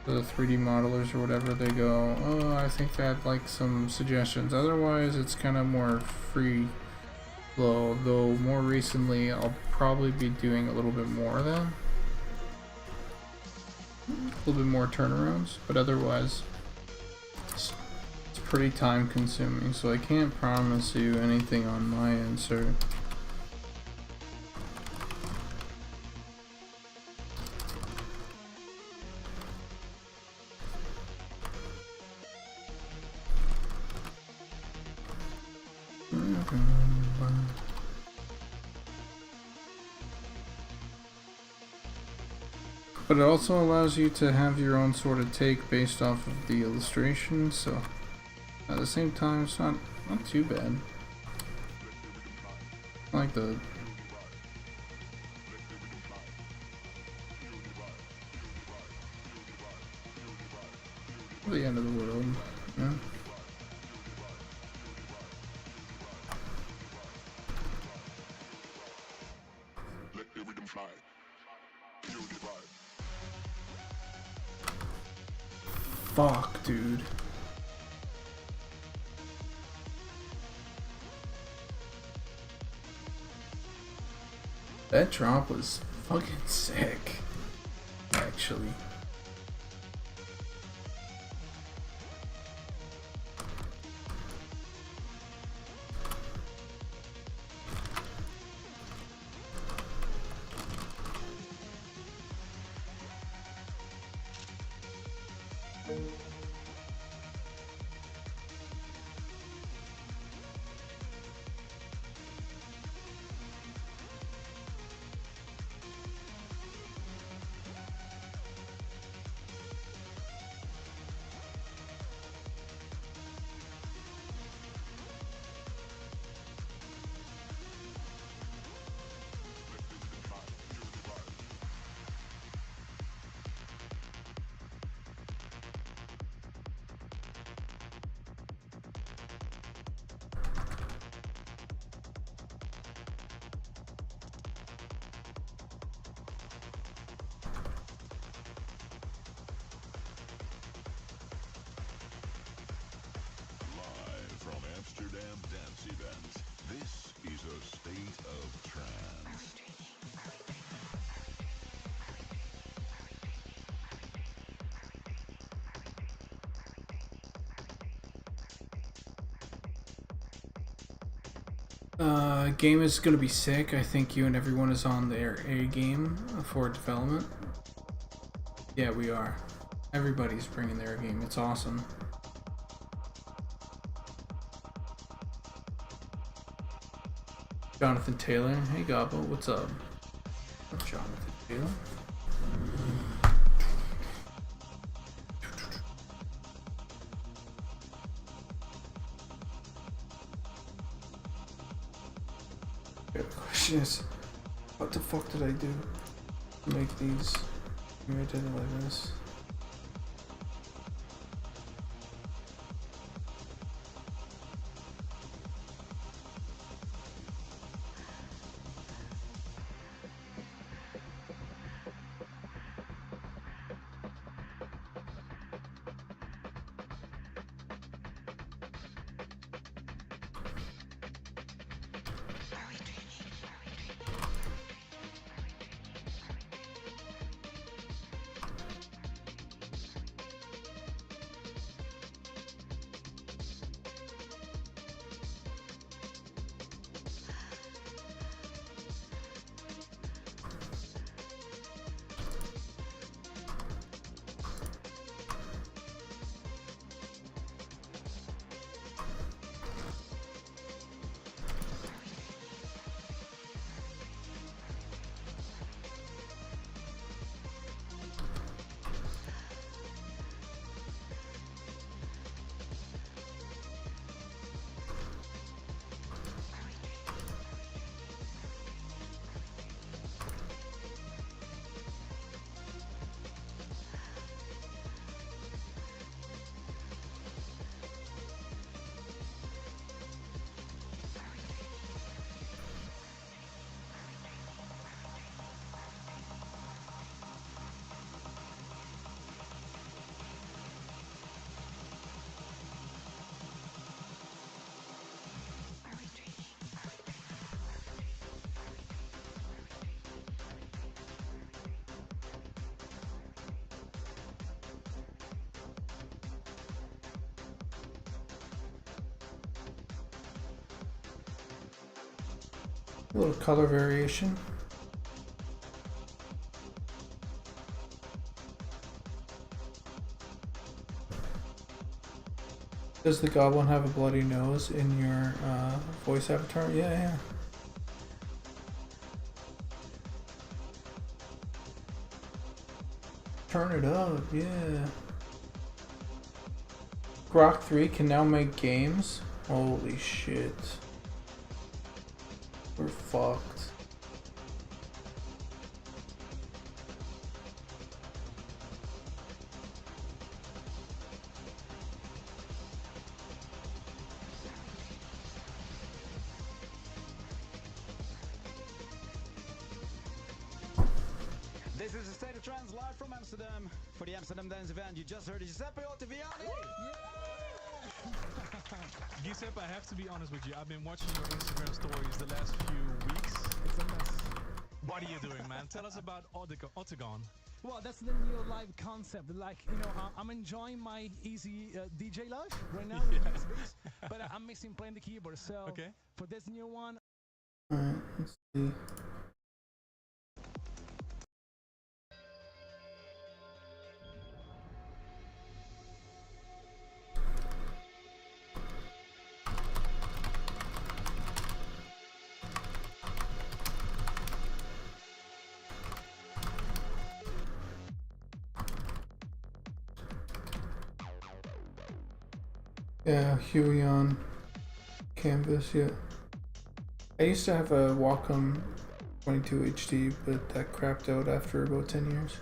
the 3D modelers or whatever, they go, oh, I think I'd like some suggestions. Otherwise, it's kind of more free flow, though more recently I'll probably be doing a little bit more of that. A little bit more turnarounds, but otherwise it's pretty time consuming, so I can't promise you anything on my end, sir. But it also allows you to have your own sort of take based off of the illustration, so at the same time it's not too bad. I like the end of the world, yeah. Fuck, dude. That drop was fucking sick, actually. Game is gonna be sick. I think you and everyone is on their A game for development. Yeah, we are. Everybody's bringing their game. It's awesome. Jonathan Taylor. Hey, Gobbo. What's up? What's Jonathan Taylor? The question is, what the fuck did I do to make these? Maybe I did it like this. A little color variation. Does the goblin have a bloody nose in your voice avatar? Yeah. Turn it up, yeah. Grok 3 can now make games? Holy shit. We're fucked. This is a State of Trance live from Amsterdam. For the Amsterdam Dance event, you just heard Giuseppe Ottaviani. Giuseppe, I have to be honest with you. I've been watching your Instagram stories the last few weeks. It's a mess. What are you doing, man? Tell us about Octagon. Well, that's the new live concept. Like, you know, I'm enjoying my easy DJ life right now with these beats, but I'm missing playing the keyboard. So for this new one, Alright, let's see. Yeah, Huey on canvas, yeah. I used to have a Wacom 22 HD, but that crapped out after about 10 years.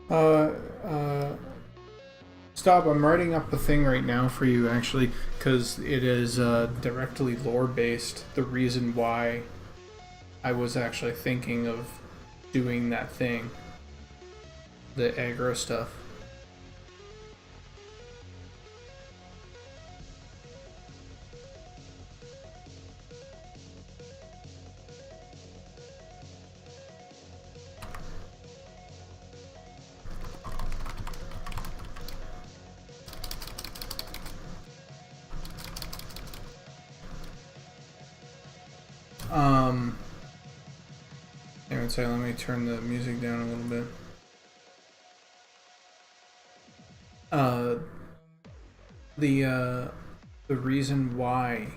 Uh, uh, Stop, I'm writing up the thing right now for you, actually, because it is directly lore-based. The reason why I was actually thinking of doing that thing. The aggro stuff. Hang on a second, let me turn the music down a little bit. The reason why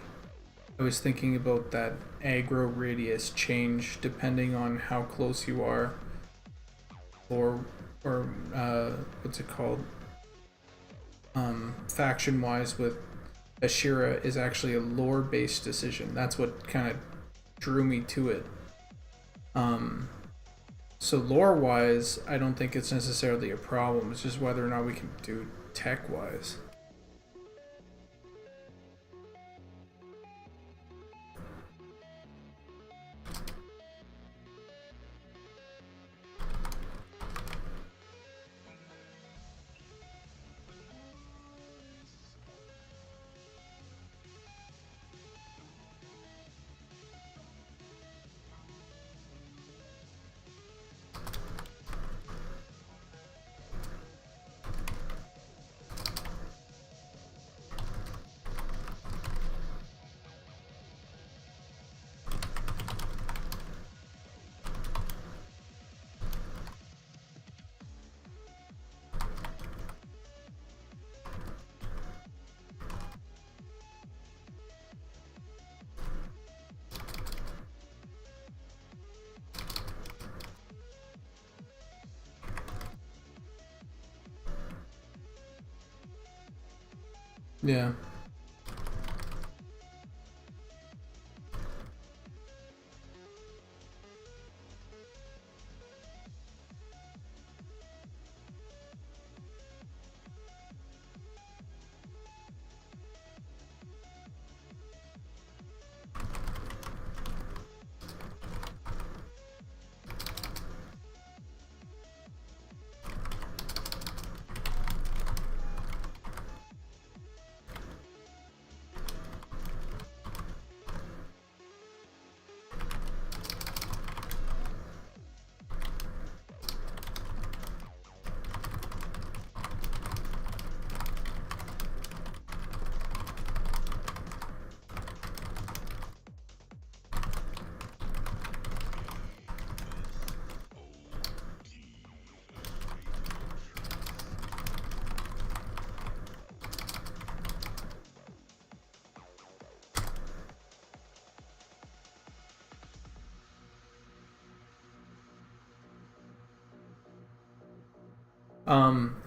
I was thinking about that aggro radius change depending on how close you are, or what's it called? Faction wise with Ashira is actually a lore based decision. That's what kind of drew me to it. So lore wise, I don't think it's necessarily a problem. It's just whether or not we can do tech wise. Yeah.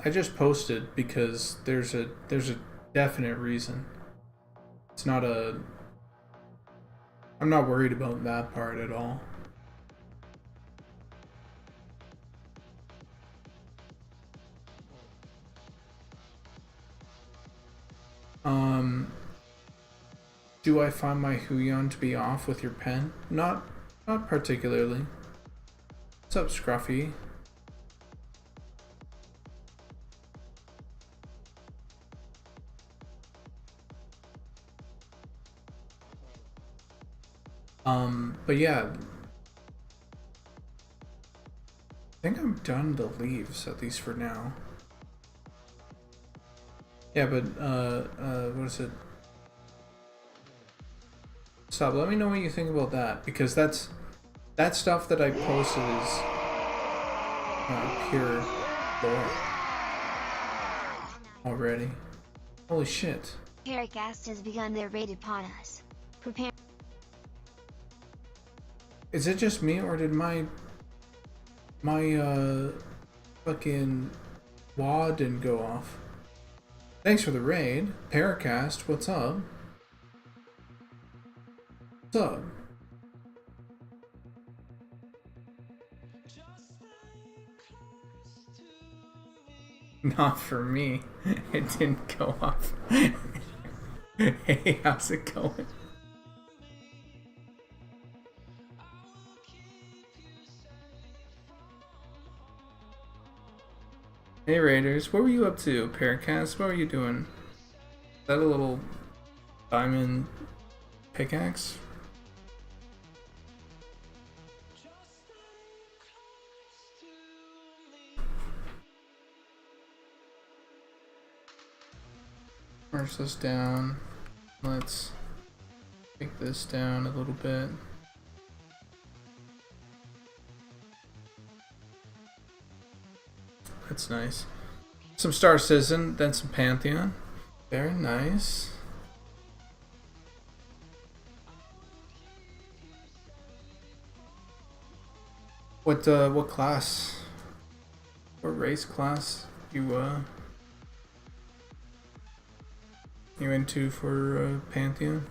I just posted because there's a definite reason. It's not a I'm not worried about that part at all. Do I find my Huion to be off with your pen? Not particularly. What's up, Scruffy? But yeah, I think I'm done the leaves, at least for now. Yeah, but, what is it? Stop, let me know what you think about that, because that stuff that I posted is pure lore already. Holy shit. Paracast has begun their raid upon us. Prepare. Is it just me, or did my fucking wad didn't go off? Thanks for the raid. Paracast, what's up? What's up? Not for me. It didn't go off. Hey, how's it going? Hey Raiders, what were you up to? Paracast, what were you doing? Is that a little diamond pickaxe? Merge this down. Let's take this down a little bit. That's nice. Some Star Citizen, then some Pantheon. Very nice. What class? What race class you into for Pantheon?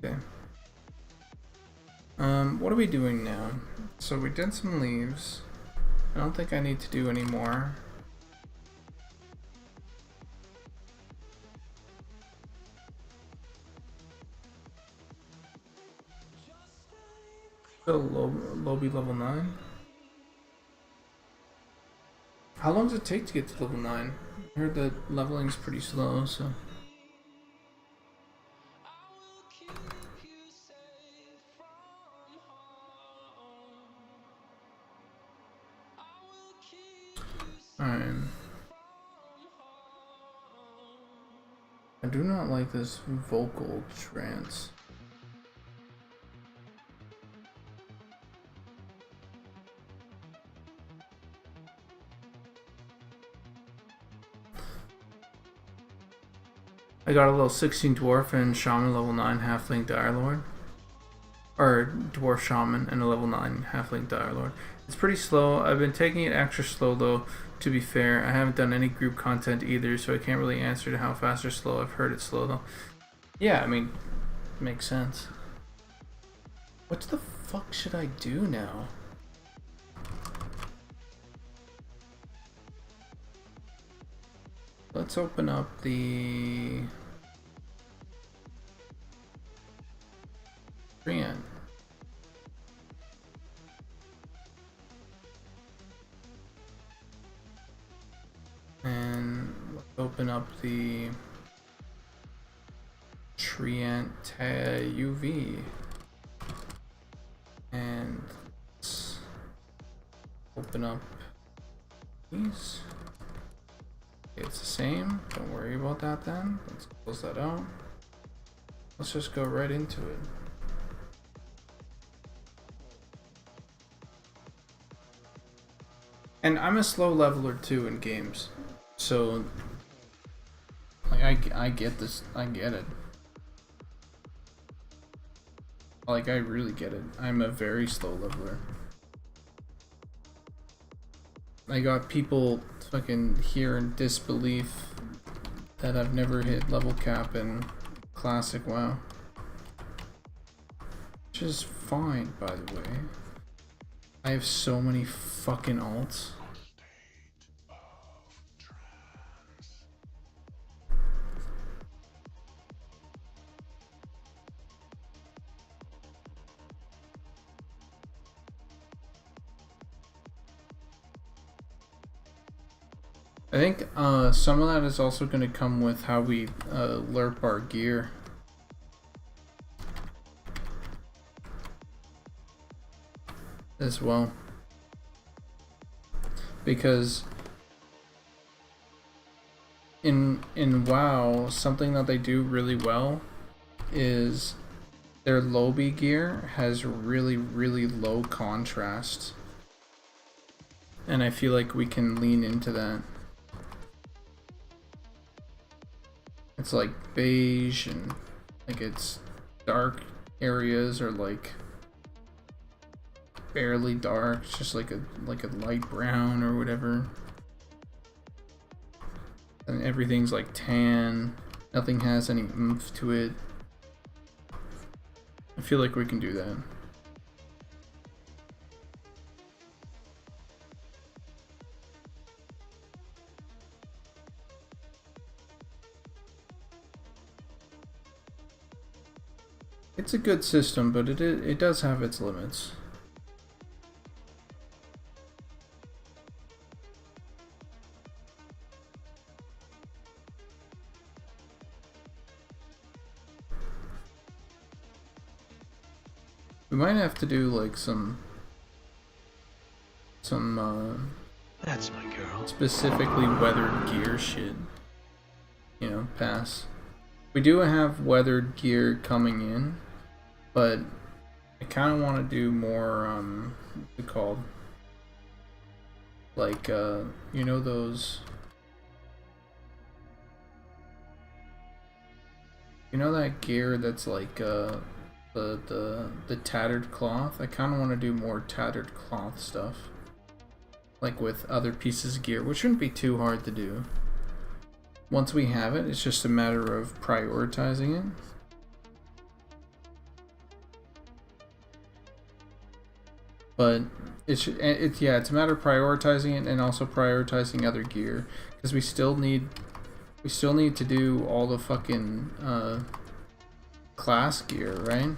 Okay. What are we doing now? So we did some leaves. I don't think I need to do any more. Still Lobby level 9. How long does it take to get to level 9? I heard that leveling's pretty slow, so. Alright. I do not like this vocal trance. I got a little 16 dwarf and shaman level 9 halfling dire lord. Or dwarf shaman and a level 9 halfling dire lord. It's pretty slow. I've been taking it extra slow though, to be fair. I haven't done any group content either, so I can't really answer to how fast or slow. I've heard it's slow though. Yeah, I mean, makes sense. What the fuck should I do now? Let's open up the Treant. And let's open up the Treant UV. And let's open up these. It's the same. Don't worry about that then. Let's close that out. Let's just go right into it. And I'm a slow leveler too in games. So like I get this. I get it. Like I really get it. I'm a very slow leveler. I got people fucking here in disbelief that I've never hit level cap in classic WoW. Which is fine, by the way. I have so many fucking alts. I think some of that is also going to come with how we lerp our gear. As well. Because in WoW, something that they do really well is their lobby gear has really, really low contrast. And I feel like we can lean into that. It's like beige and like it's dark areas are like barely dark. It's just like a light brown or whatever. And everything's like tan. Nothing has any oomph to it. I feel like we can do that. It's a good system, but it does have its limits. We might have to do like some That's my girl. specifically weathered gear shit. You know, pass. We do have weathered gear coming in, but I kind of want to do more, what's it called? Like, you know those... You know that gear that's like, the tattered cloth? I kind of want to do more tattered cloth stuff. Like with other pieces of gear, which shouldn't be too hard to do. Once we have it, it's just a matter of prioritizing it. But it's a matter of prioritizing it and also prioritizing other gear, because we still need to do all the fucking class gear, right?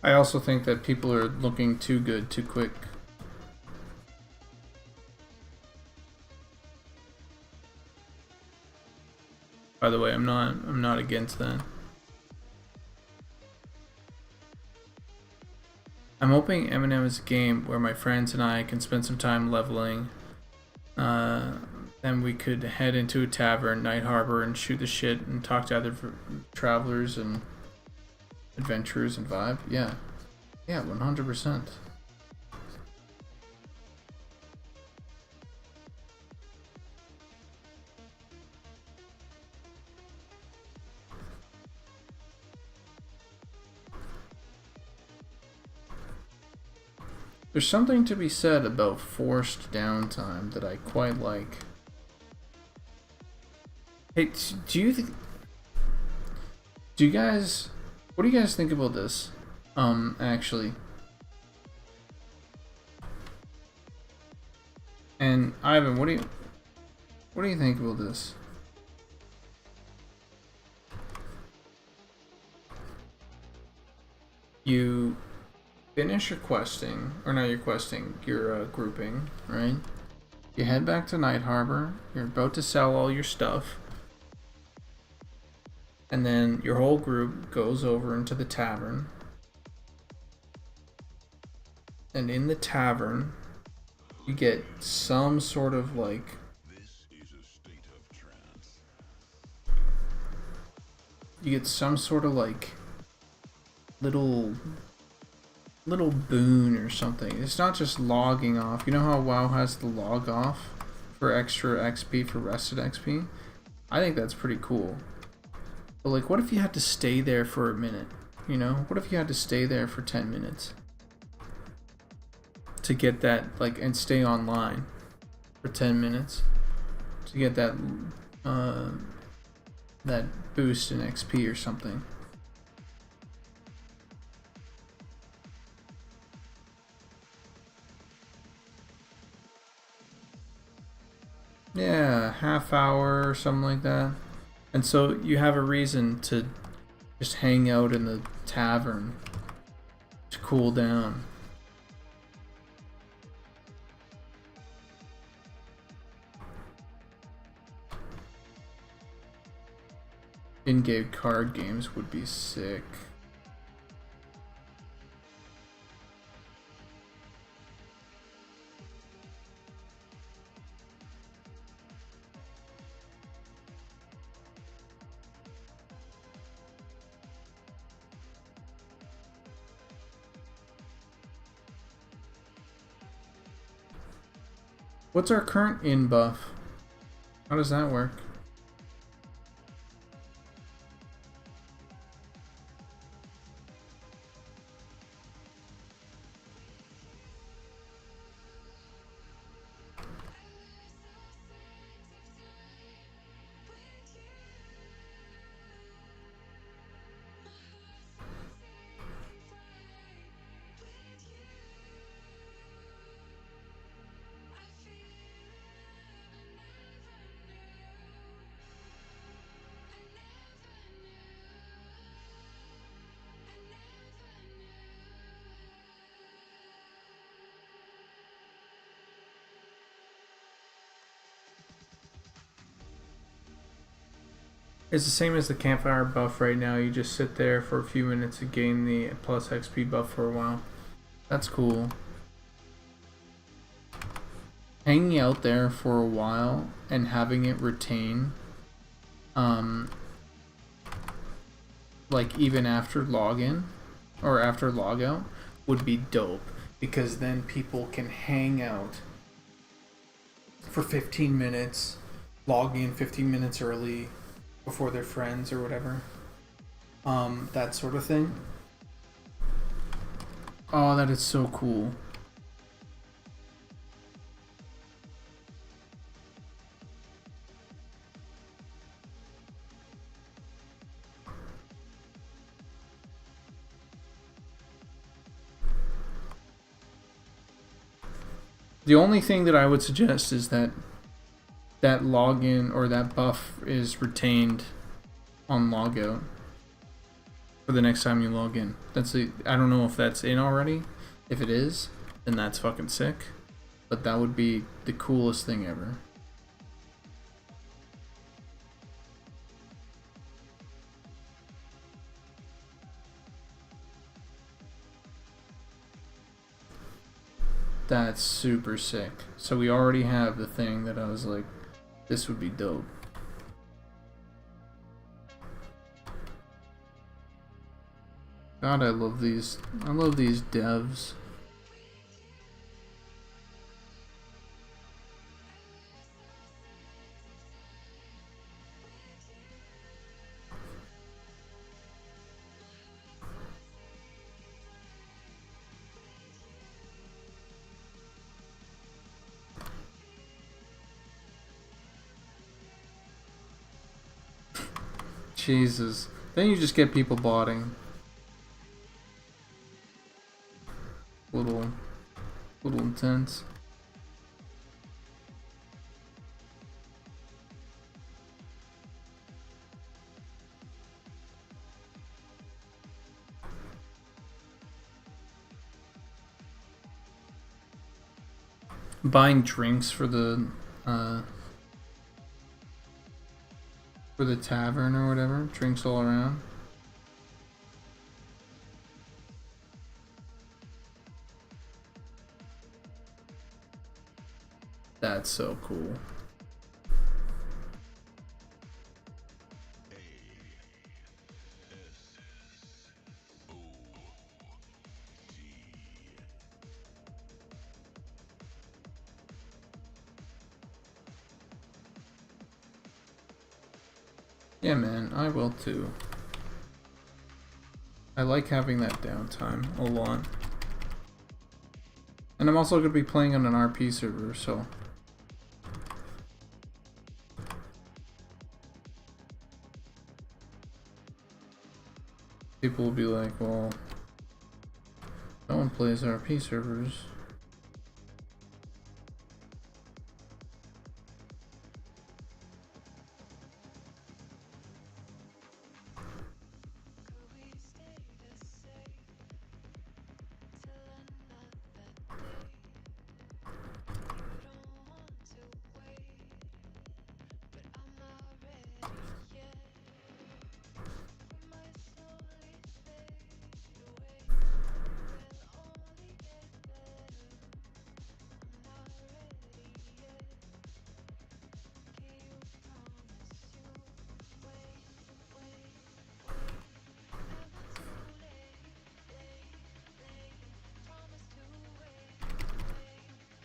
I also think that people are looking too good too quick. By the way, I'm not against that. I'm hoping Eminem is a game where my friends and I can spend some time leveling. Then we could head into a tavern, Night Harbor, and shoot the shit and talk to other travelers and adventurers and vibe. Yeah, 100%. There's something to be said about forced downtime that I quite like. Hey, do you guys, what do you guys think about this? Actually. And Ivan, what do you think about this? You finish your questing, or not your questing, your grouping, right? You head back to Night Harbor, you're about to sell all your stuff, and then your whole group goes over into the tavern, and in the tavern, you get some sort of like... This is a state of trance. You get some sort of like little boon or something. It's not just logging off. You know how WoW has the log off for extra XP, for rested XP? I think that's pretty cool. But like, what if you had to stay there for a minute? You know? What if you had to stay there for 10 minutes? To get that, like, and stay online for 10 minutes. To get that, that boost in XP or something. Yeah, half hour or something like that. And so you have a reason to just hang out in the tavern to cool down. In-game card games would be sick. What's our current in buff? How does that work? It's the same as the campfire buff right now. You just sit there for a few minutes to gain the plus XP buff for a while. That's cool. Hanging out there for a while and having it retain, like even after login or after logout, would be dope, because then people can hang out for 15 minutes, log in 15 minutes early before their friends or whatever, that sort of thing. Oh, that is so cool. The only thing that I would suggest is that that login or that buff is retained on logout for the next time you log in. That's the, I don't know if that's in already. If it is, then that's fucking sick. But that would be the coolest thing ever. That's super sick. So we already have the thing that I was like, this would be dope. God, I love these devs. Jesus. Then you just get people botting. Little intense. Buying drinks for the tavern or whatever, drinks all around. That's so cool. Yeah, man, I will too. I like having that downtime a lot. And I'm also going to be playing on an RP server, so... people will be like, well, no one plays RP servers.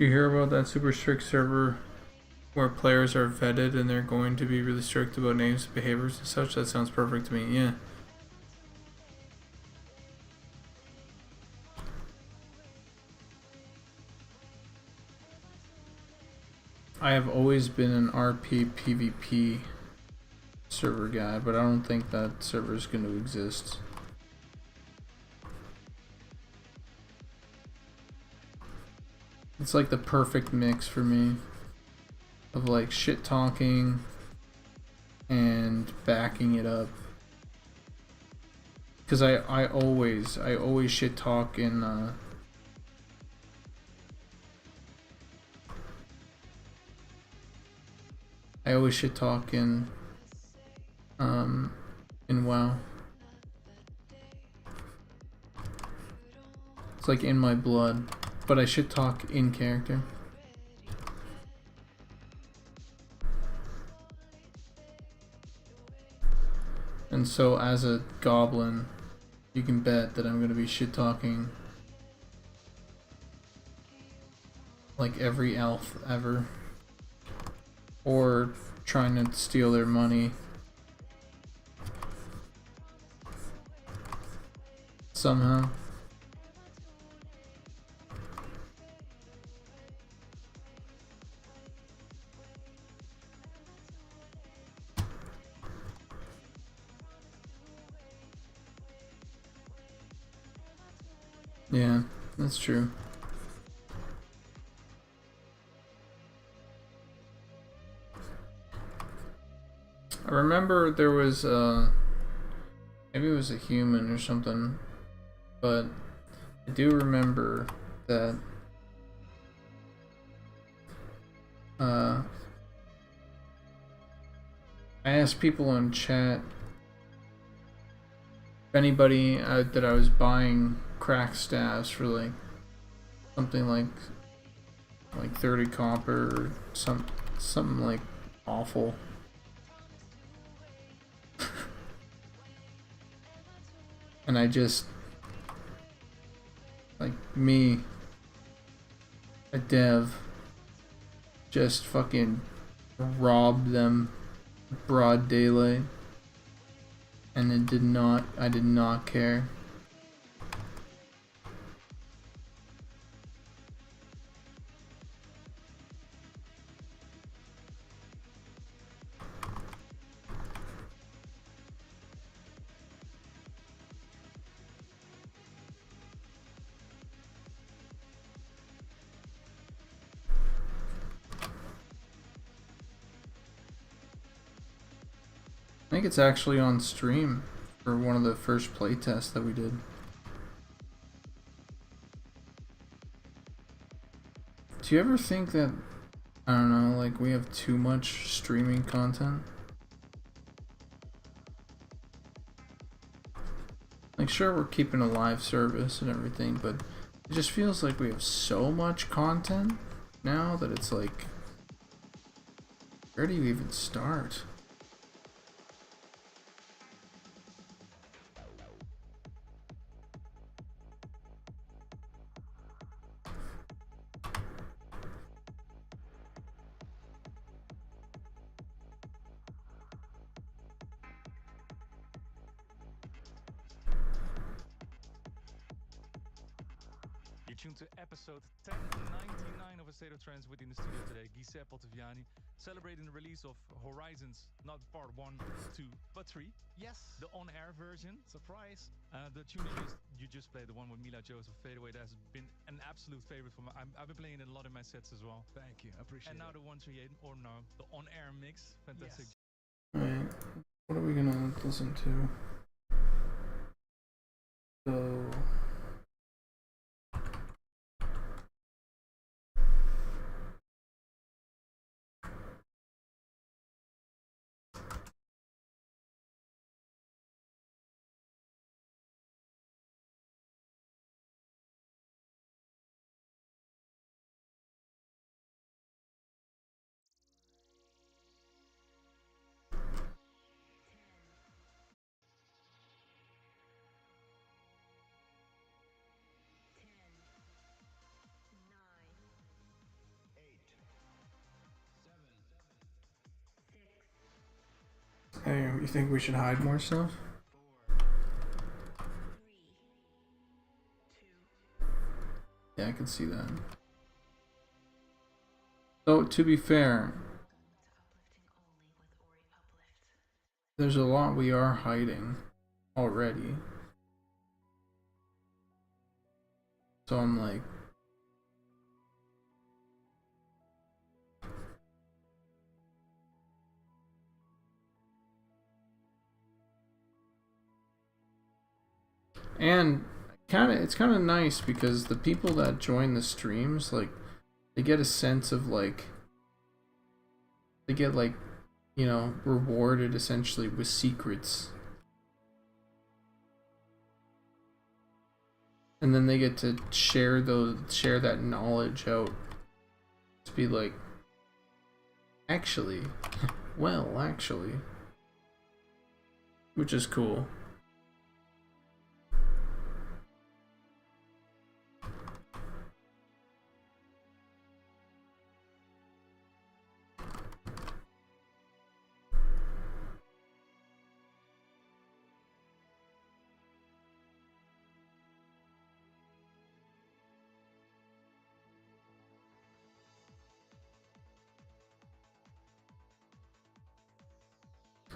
You hear about that super strict server where players are vetted and they're going to be really strict about names, behaviors, and such? That sounds perfect to me, yeah. I have always been an RP PvP server guy, but I don't think that server is going to exist. It's like the perfect mix for me of like shit talking and backing it up. Because I always shit talk in I always shit talk in in WoW. It's like in my blood, but I should talk in character. And so as a goblin, you can bet that I'm going to be shit talking like every elf ever, or trying to steal their money somehow. Yeah, that's true. I remember there was maybe it was a human or something, but I do remember that I asked people in chat if anybody that I was buying crack staves for like something like 30 copper or something like awful. And I just, like me, a dev, just fucking robbed them broad daylight, and I did not care. I think it's actually on stream for one of the first playtests that we did. Do you ever think that, I don't know, like we have too much streaming content? Like sure, we're keeping a live service and everything, but it just feels like we have so much content now that it's like, where do you even start? Tuned to episode 1099 of A State of Trance within the studio today. Giuseppe Ottaviani celebrating the release of Horizons, not part 1, 2, but 3. Yes. The on-air version. Surprise. The tune you just played, the one with Mila Joseph, Fadeaway, that has been an absolute favorite for me. I've been playing it a lot in my sets as well. Thank you, I appreciate it. And now the 138, or no, the on-air mix. Fantastic. Yes. Alright, what are we gonna listen to? So... Hey, you think we should hide more stuff? Yeah, I can see that. So, to be fair, there's a lot we are hiding already. So I'm like... And it's kind of nice because the people that join the streams, like, they get a sense of like, they get like, you know, rewarded essentially with secrets. And then they get to share that knowledge out. To be like, actually, well, actually. Which is cool.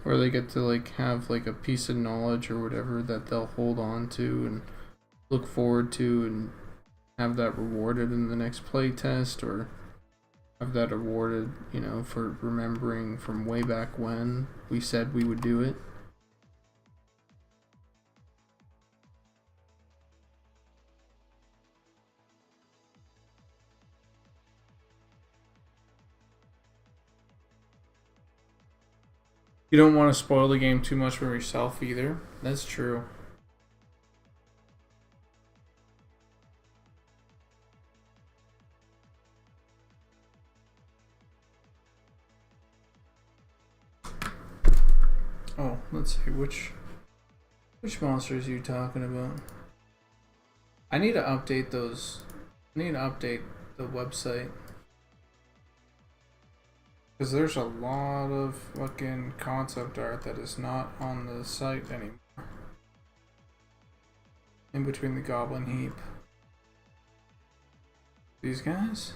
Or they get to like have like a piece of knowledge or whatever that they'll hold on to and look forward to and have that rewarded in the next playtest, or have that awarded, you know, for remembering from way back when we said we would do it. You don't want to spoil the game too much for yourself either. That's true. Oh, let's see, which monsters are you talking about? I need to update those. I need to update the website. Because there's a lot of fucking concept art that is not on the site anymore. In between the goblin heap. These guys?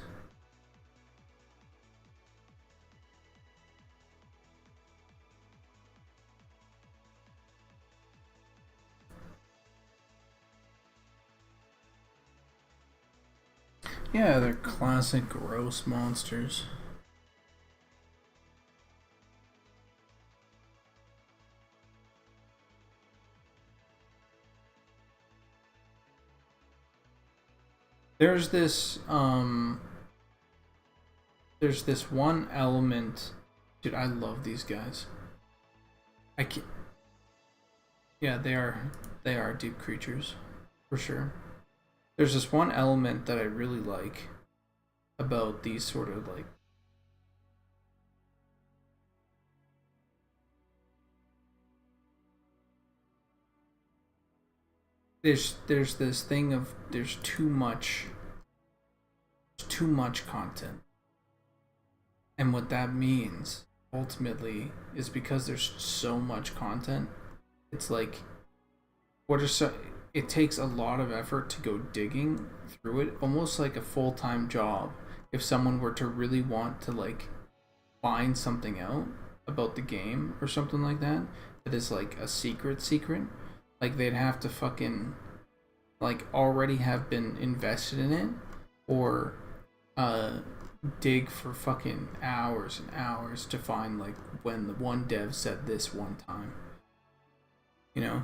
Yeah, they're classic gross monsters. There's this one element. Dude, I love these guys. I can't. Yeah, they are deep creatures, for sure. There's this one element that I really like about these sort of like there's this thing of there's too much content. And what that means ultimately is because there's so much content, it's like it takes a lot of effort to go digging through it, almost like a full-time job. If someone were to really want to like find something out about the game or something like that is like a secret, like they'd have to fucking like already have been invested in it, or dig for fucking hours and hours to find like when the one dev said this one time, you know.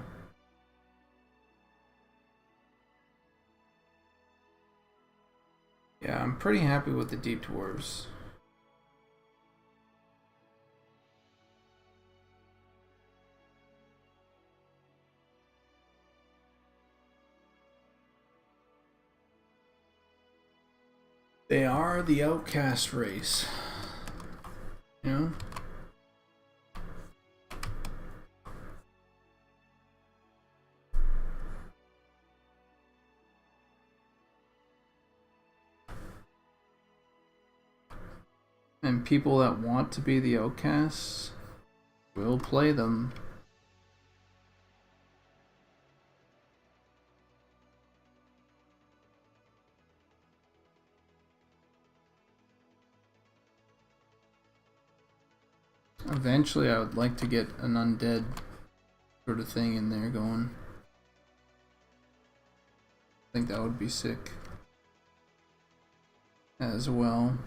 Yeah, I'm pretty happy with the deep dwarves. They are the outcast race, you know? And people that want to be the outcasts will play them. Eventually I would like to get an undead sort of thing in there going. I think that would be sick as well.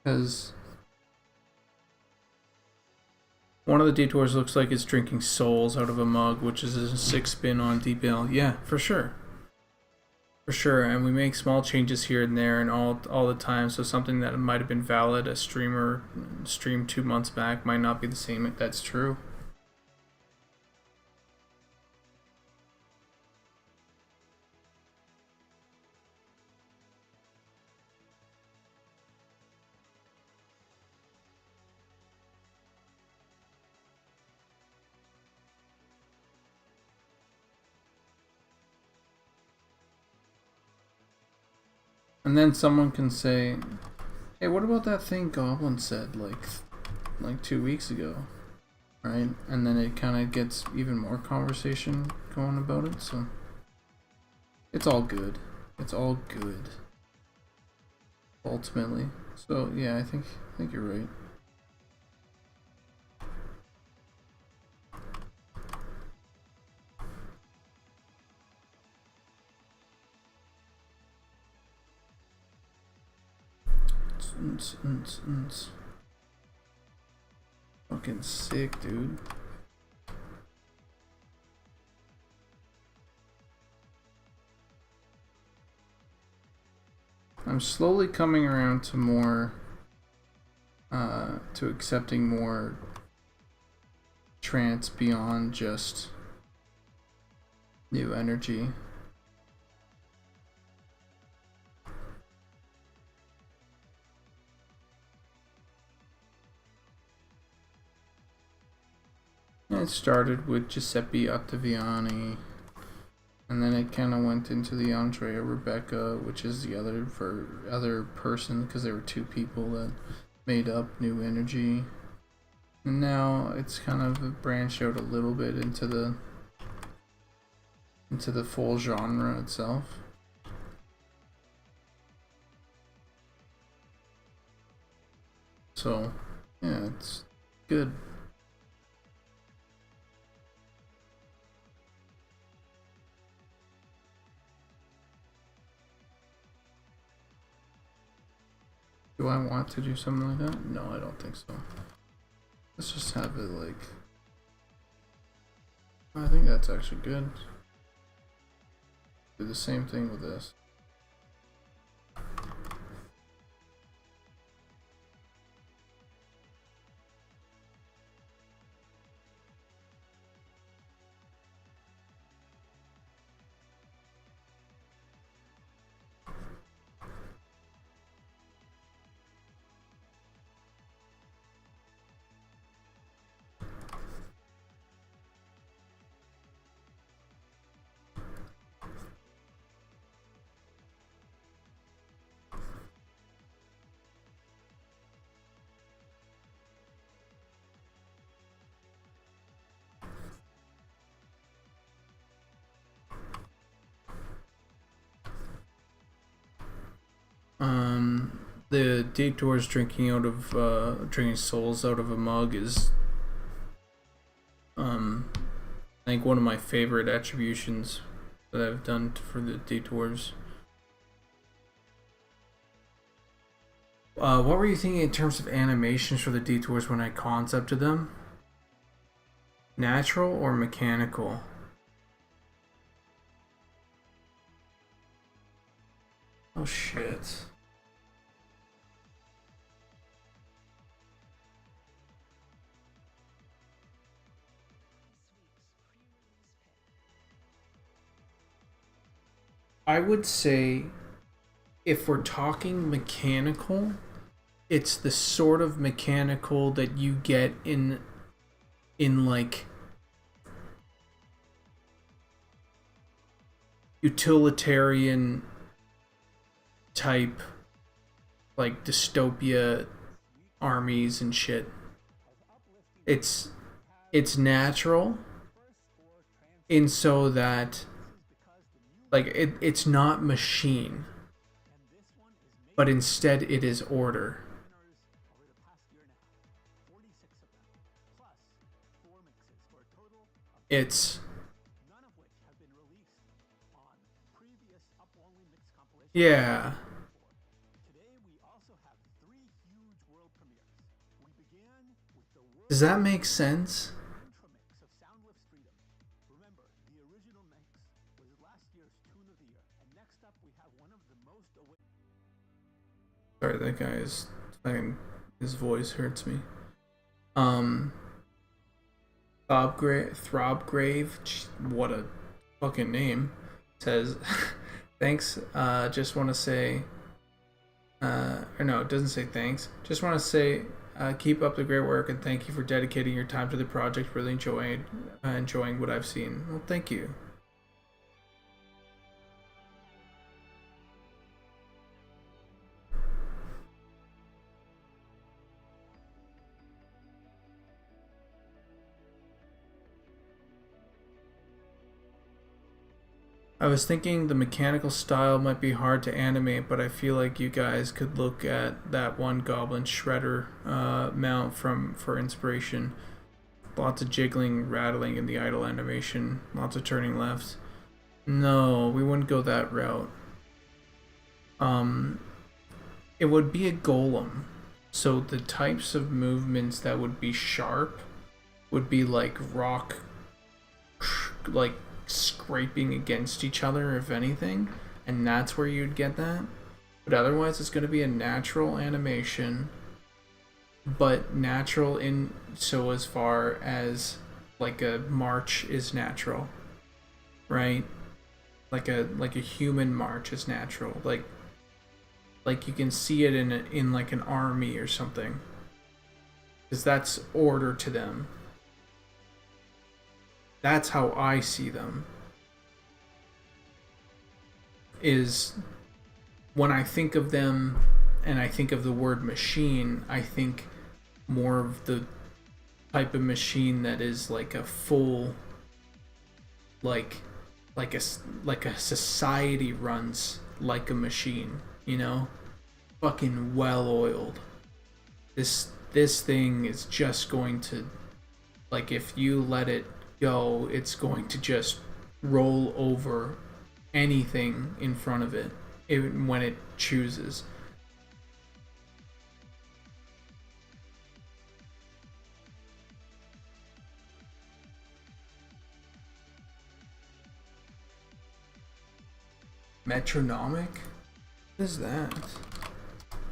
Because One of the detours looks like it's drinking souls out of a mug, which is a 6 spin on DPL. Yeah, for sure. For sure, and we make small changes here and there and all the time, so something that might have been valid a streamer streamed 2 months back might not be the same. That's true. And then someone can say, hey, what about that thing Goblin said like 2 weeks ago? Right? And then it kind of gets even more conversation going about it, so it's all good. It's all good. Ultimately. So yeah, I think you're right. Fucking sick, dude. I'm slowly coming around to more, to accepting more trance beyond just new energy. It started with Giuseppe Ottaviani, and then it kind of went into the Andrea Rebecca, which is the other person, because there were 2 people that made up New Energy. And now it's kind of branched out a little bit into the full genre itself. So yeah, it's good. Do I want to do something like that? No, I don't think so. Let's just have it like... I think that's actually good. Do the same thing with this. The detours drinking souls out of a mug is I think one of my favorite attributions that I've done for the detours. What were you thinking in terms of animations for the detours when I concepted them? Natural or mechanical? Oh shit. I would say if we're talking mechanical, it's the sort of mechanical that you get in like utilitarian type, like dystopia armies and shit. It's natural in so that like it's not machine, but instead it is order. It's yeah. Does that make sense? Intro mix of Soundlift's Freedom. Remember, the original mix was last year's Tune of the Year. And next up, we have one of the most Sorry, that guy is fucking, his voice hurts me. Throbgrave, what a fucking name, says, thanks, just want to say, or no, it doesn't say thanks, just want to say, keep up the great work and thank you for dedicating your time to the project, really enjoying what I've seen. Well, thank you. I was thinking the mechanical style might be hard to animate, but I feel like you guys could look at that one Goblin Shredder mount for inspiration. Lots of jiggling, rattling in the idle animation, lots of turning left. No, we wouldn't go that route. It would be a golem. So the types of movements that would be sharp would be like rock, like scraping against each other, if anything, and that's where you'd get that. But otherwise it's going to be a natural animation, but natural in so as far as like a march is natural, right? Like a human march is natural, like you can see it in like an army or something, because that's order to them. That's how I see them. Is when I think of them and I think of the word machine, I think more of the type of machine that is like a full, like a society runs like a machine, you know, fucking well oiled. This thing is just going to, like, if you let it go, it's going to just roll over anything in front of it, even when it chooses. Metronomic? What is that?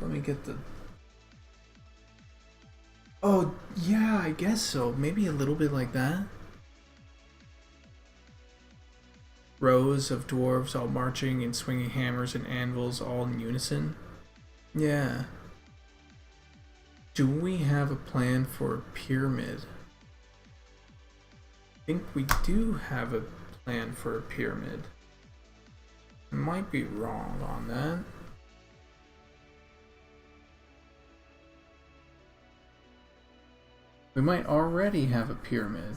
Let me get the... Oh, yeah, I guess so. Maybe a little bit like that. Rows of dwarves all marching and swinging hammers and anvils all in unison. Yeah. Do we have a plan for a pyramid? I think we do have a plan for a pyramid. I might be wrong on that. We might already have a pyramid.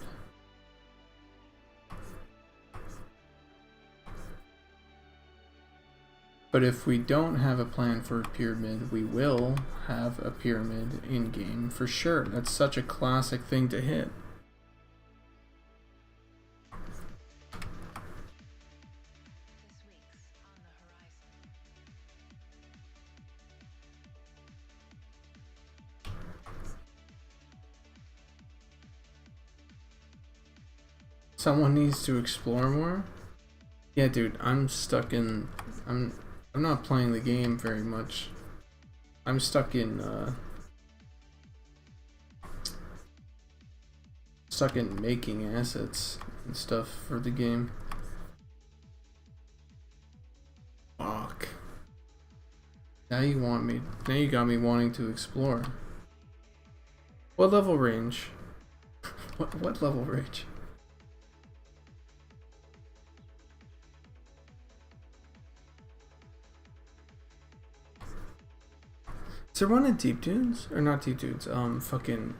But if we don't have a plan for a pyramid, we will have a pyramid in-game for sure. That's such a classic thing to hit. Someone needs to explore more? Yeah, dude, I'm stuck in... I'm not playing the game very much. I'm stuck in making assets and stuff for the game. Fuck. Now you got me wanting to explore. What level range? What level range? Is there one in Deep Dunes? Or not Deep Dunes, fucking...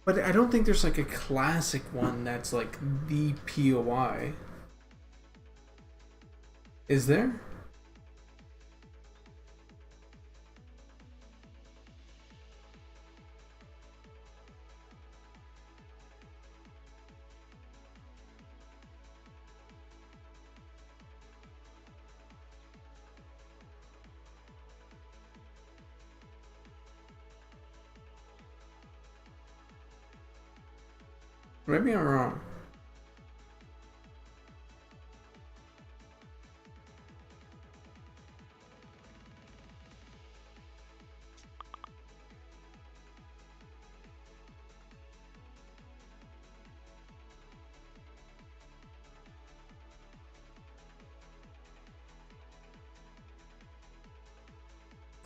But I don't think there's like a classic one that's like the POI. Is there? Maybe I'm wrong.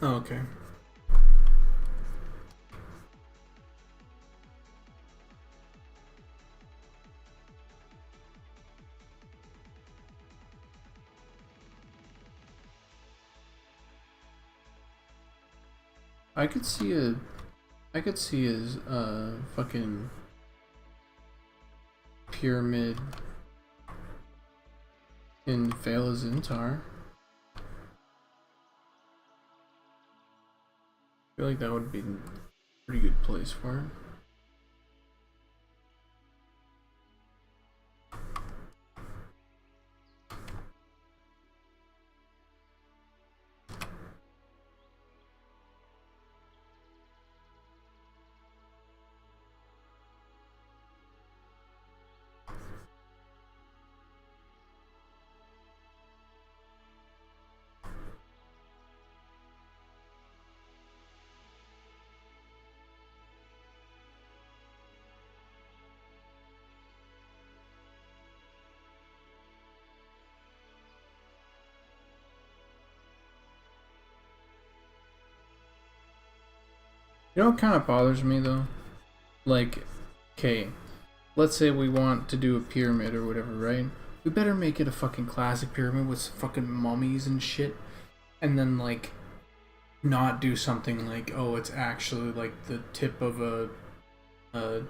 Oh, okay. I could see a fucking pyramid in Finalizing. I feel like that would be a pretty good place for it. You know what kind of bothers me though? Like, okay, let's say we want to do a pyramid or whatever, right? We better make it a fucking classic pyramid with fucking mummies and shit. And then, like, not do something like, oh, it's actually like the tip of a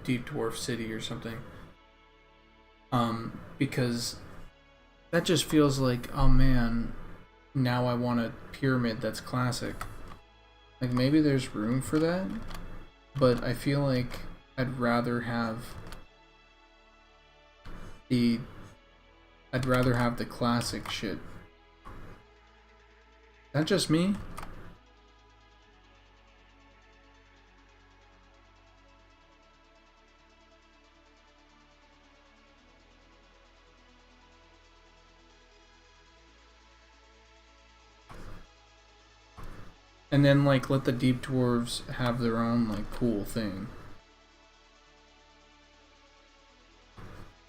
deep dwarf city or something. Because that just feels like, oh man, now I want a pyramid that's classic. Like, maybe there's room for that, but I feel like I'd rather have the classic shit. Is that just me? And then, like, let the deep dwarves have their own, like, cool thing.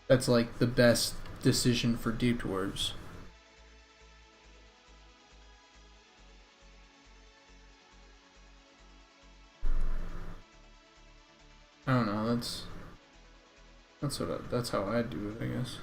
That's, like, the best decision for deep dwarves. I don't know, that's how I do it, I guess.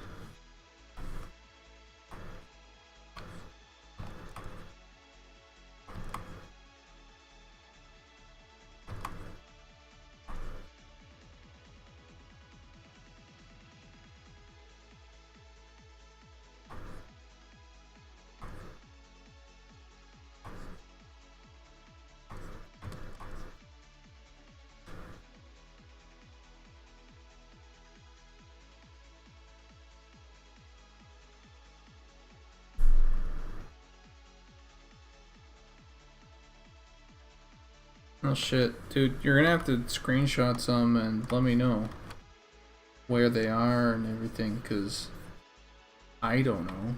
Oh shit, dude, you're gonna have to screenshot some and let me know where they are and everything, cause I don't know.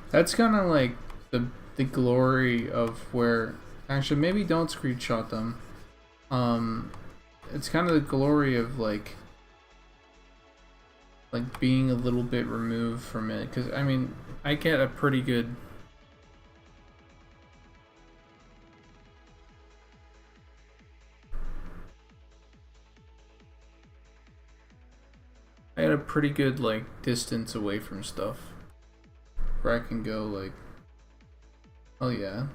That's kind of like the glory of where, actually maybe don't screenshot them. It's kind of the glory of like being a little bit removed from it, cause I mean I get a pretty good. I had a pretty good like distance away from stuff where I can go like, oh yeah,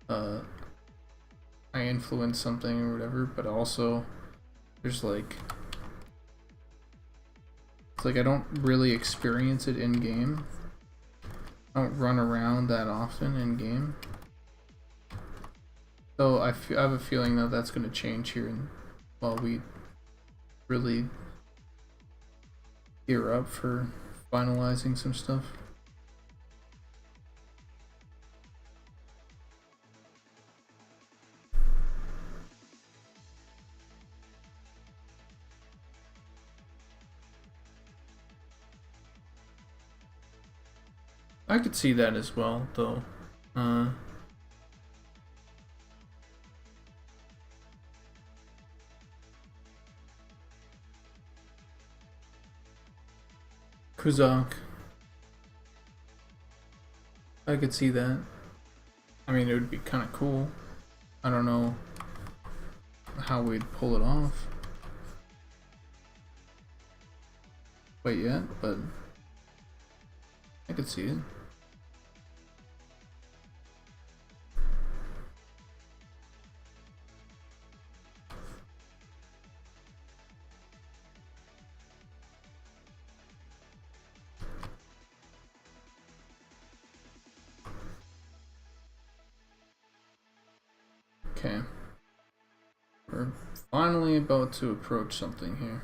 I influence something or whatever, but also there's like, it's like I don't really experience it in game. I don't run around that often in game, so I have a feeling that that's going to change here while we really gear up for finalizing some stuff. I could see that as well, though. Kuzak. I could see that. I mean, it would be kind of cool. I don't know how we'd pull it off quite yet, but I could see it. Okay. We're finally about to approach something here.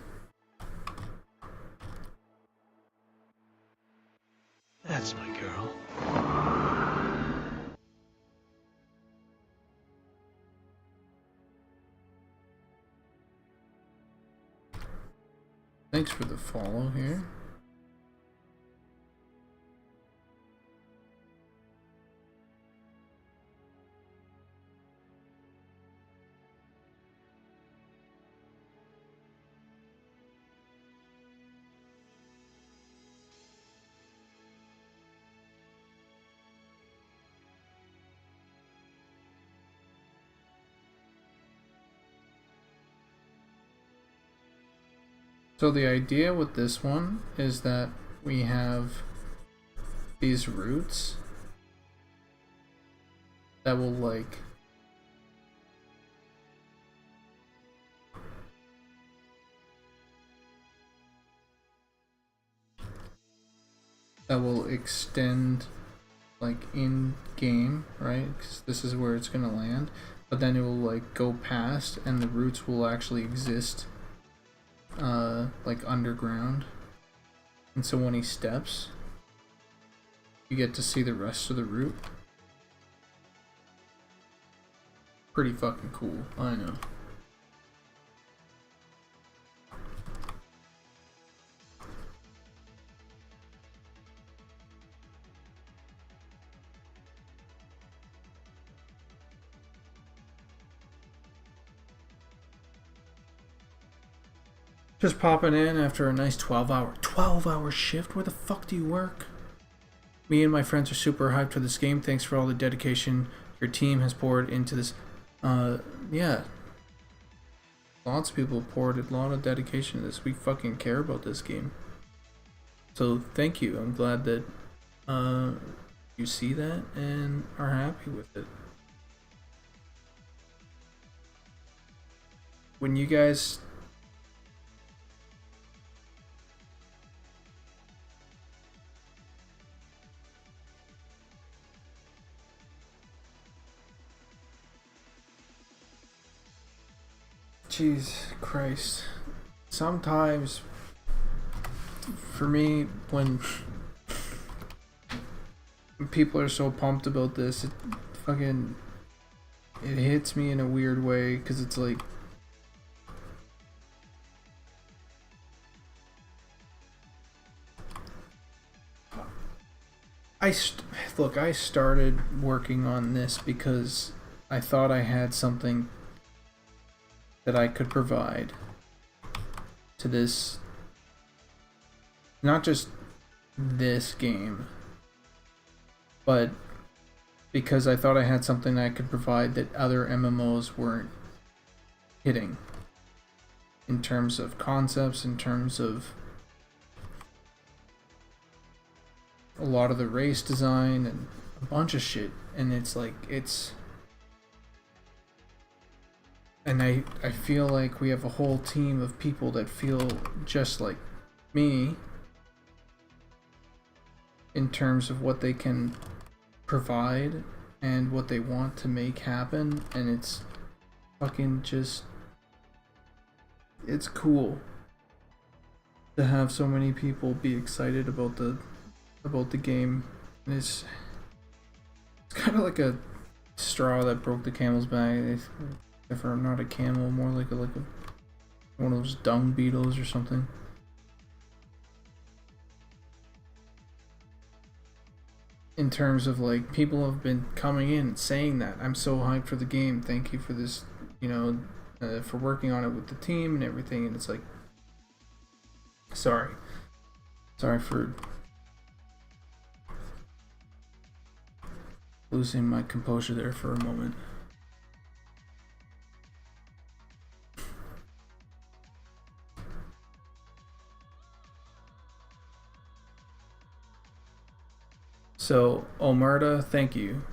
That's my girl. Thanks for the follow here. So the idea with this one is that we have these roots that will extend in game, right? Because this is where it's gonna land, but then it will go past, and the roots will actually exist underground, and so when he steps, you get to see the rest of the route. Pretty fucking cool, I know. Just popping in after a nice 12-hour shift. Where the fuck do you work? Me and my friends are super hyped for this game. Thanks for all the dedication your team has poured into this. Yeah. Lots of people poured a lot of dedication to this. We fucking care about this game. So thank you. I'm glad that you see that and are happy with it. When you guys... Jesus Christ. Sometimes, for me, when people are so pumped about this, it hits me in a weird way, because it's like... Look, I started working on this because I thought I had something that I could provide to this, not just this game, but because I thought I had something that I could provide that other MMOs weren't hitting, in terms of concepts, in terms of a lot of the race design and a bunch of shit. And and I feel like we have a whole team of people that feel just like me in terms of what they can provide and what they want to make happen, and it's fucking just... it's cool to have so many people be excited about the game. And it's kind of like a straw that broke the camel's back. If I'm not a camel, more like one of those dung beetles or something. in terms of like people have been coming in and saying that I'm so hyped for the game. Thank you for this, for working on it with the team and everything. And it's like, sorry for losing my composure there for a moment. So, Omerta, thank you.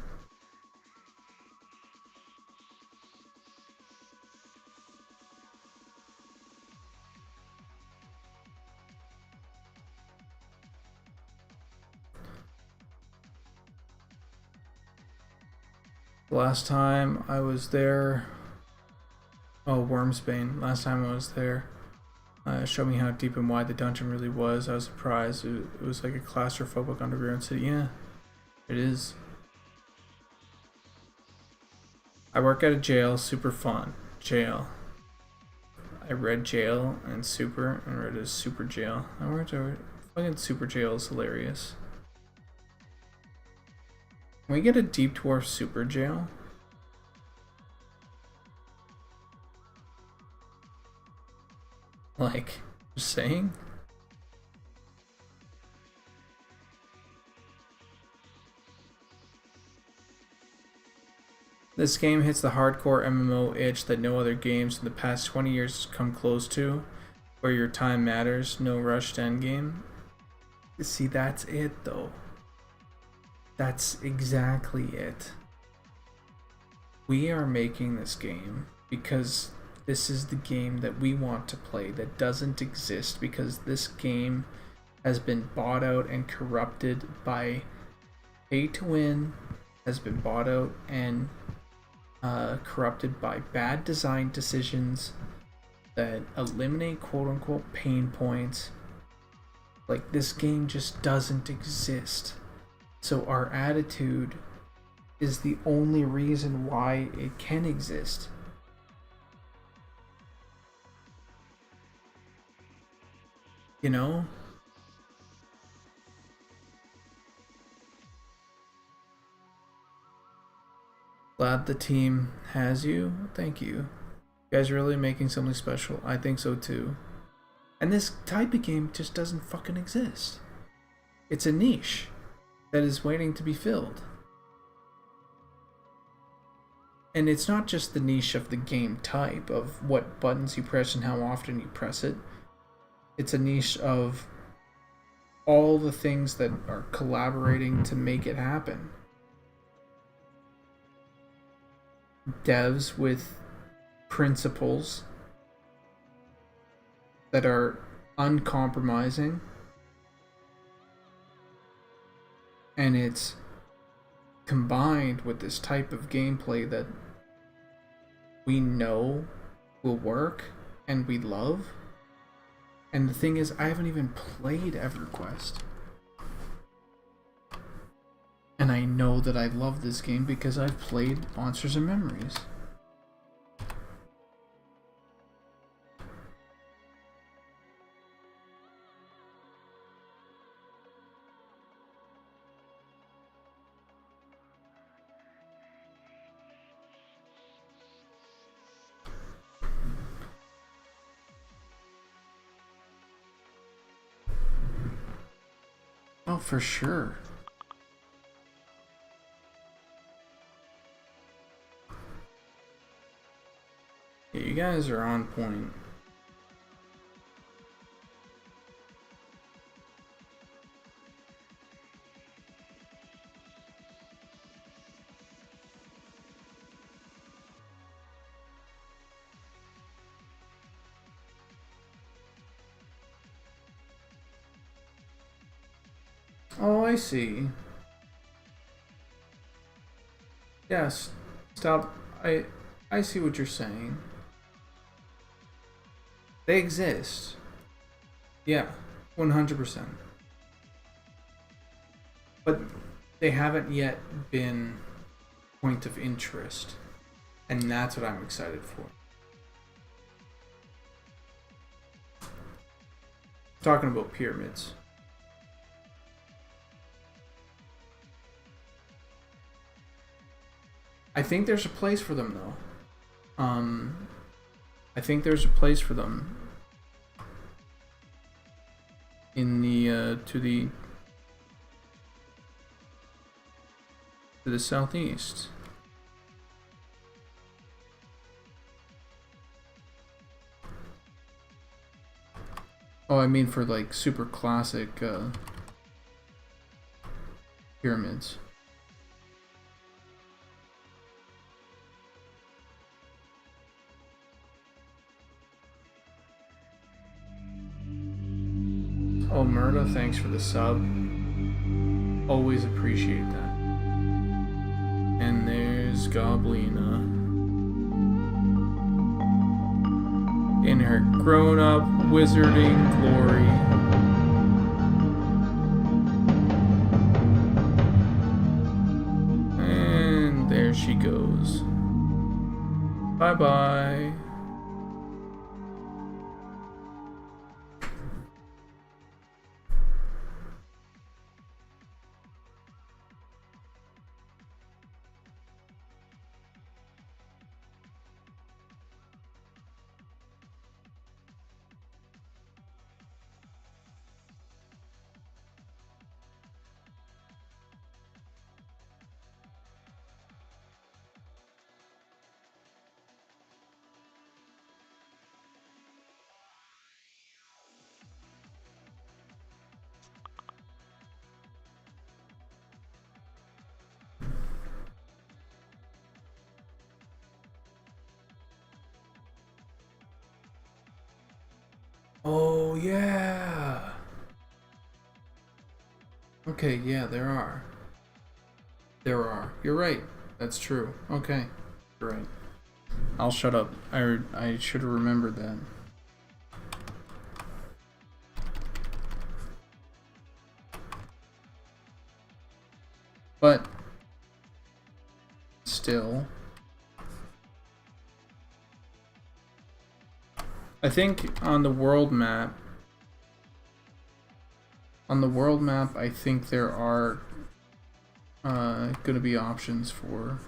Last time I was there, Wormsbane. Last time I was there, showed me how deep and wide the dungeon really was. I was surprised. It was like a claustrophobic underground city. Yeah, it is. I work at a jail. Super fun. Jail. I read jail and super, and read a super jail. I worked at fucking super jail is hilarious. Can we get a deep dwarf super jail? Like, just saying? This game hits the hardcore MMO itch that no other games in the past 20 years has come close to, where your time matters, no rush to endgame. See, that's it though. That's exactly it. We are making this game because this is the game that we want to play that doesn't exist, because this game has been bought out and corrupted by pay to win, has been bought out and corrupted by bad design decisions that eliminate quote-unquote pain points. Like, this game just doesn't exist. So our attitude is the only reason why it can exist. You know? Glad the team has you. Thank you. You guys are really making something special. I think so too. And this type of game just doesn't fucking exist. It's a niche that is waiting to be filled. And it's not just the niche of the game type, of what buttons you press and how often you press it. It's a niche of all the things that are collaborating to make it happen. Devs with principles that are uncompromising, and it's combined with this type of gameplay that we know will work and we love. And the thing is, I haven't even played EverQuest. And I know that I love this game because I've played Monsters and Memories. Oh, for sure. Yeah, you guys are on point. Oh, I see. Yes. Stop. I see what you're saying. They exist. Yeah, 100%. But they haven't yet been point of interest. And that's what I'm excited for. Talking about pyramids. I think there's a place for them though. I think there's a place for them in the to the southeast. Oh, I mean for like super classic pyramids. Oh, Murda, thanks for the sub. Always appreciate that. And there's Goblina in her grown-up wizarding glory. And there she goes. Bye-bye. Oh, yeah. Okay, yeah, there are. There are. You're right. That's true. Okay. You're right. I'll shut up. I should have remembered that. But still, I think on the world map, I think there are going to be options for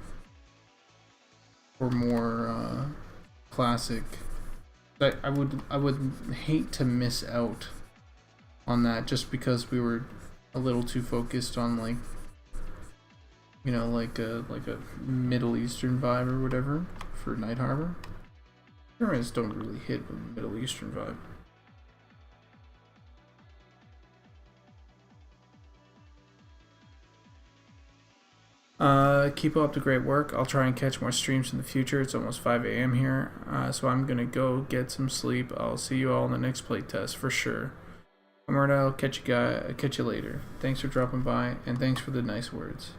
more classic. I would hate to miss out on that just because we were a little too focused on like, you know, like a Middle Eastern vibe or whatever for Night Harbor. Pyramids don't really hit a Middle Eastern vibe. Keep up the great work. I'll try and catch more streams in the future. It's almost 5 a.m. here, so I'm gonna go get some sleep. I'll see you all in the next playtest for sure. Murda, I'll catch you later. Thanks for dropping by, and thanks for the nice words.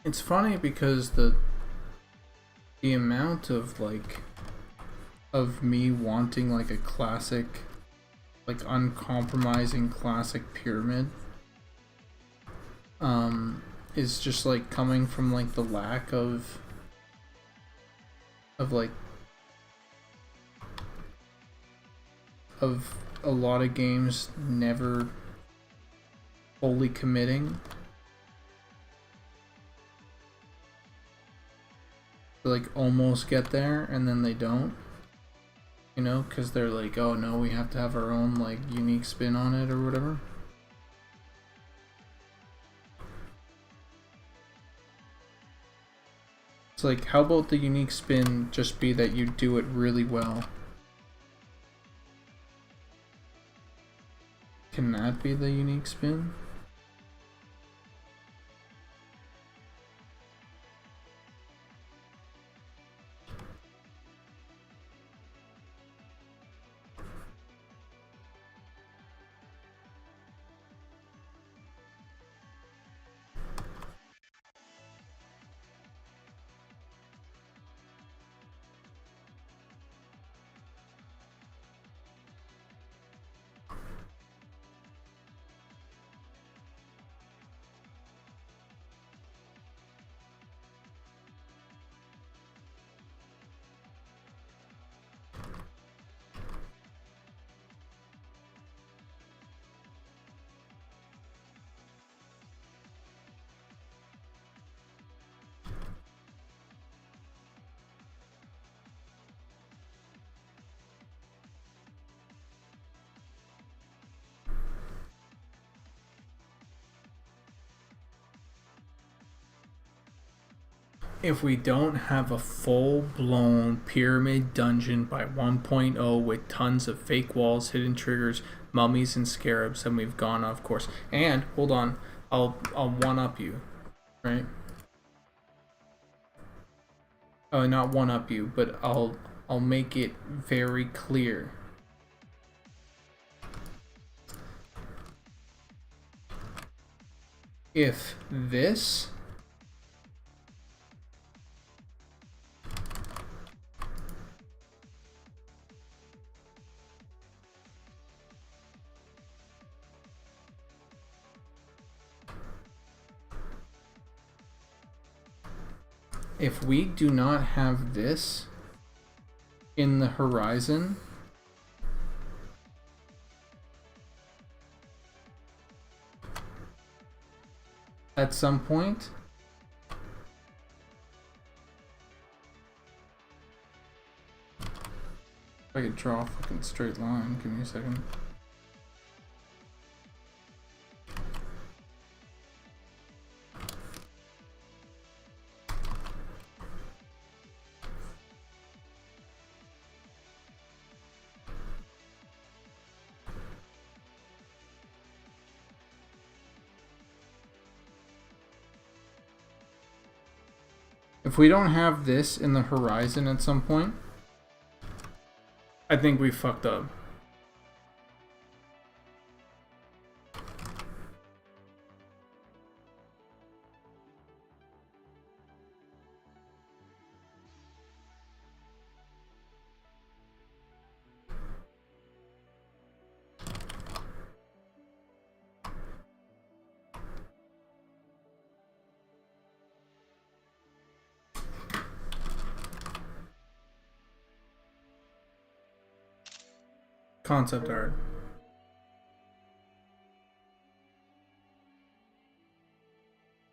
It's funny because the amount of like of me wanting like a classic, like uncompromising classic pyramid is just like coming from like the lack of like of a lot of games never fully committing. to like almost get there and then they don't. You know, because they're like, oh no, we have to have our own like unique spin on it or whatever. It's like, how about the unique spin just be that you do it really well? Can that be the unique spin? If we don't have a full-blown pyramid dungeon by 1.0 with tons of fake walls, hidden triggers, mummies, and scarabs, then we've gone off course. And hold on, I'll one-up you, right? Oh, not one-up you, but I'll make it very clear. If this if we do not have this in the horizon, at some point, if I could draw a fucking straight line, give me a second. If we don't have this in the horizon at some point, I think we fucked up. Concept art.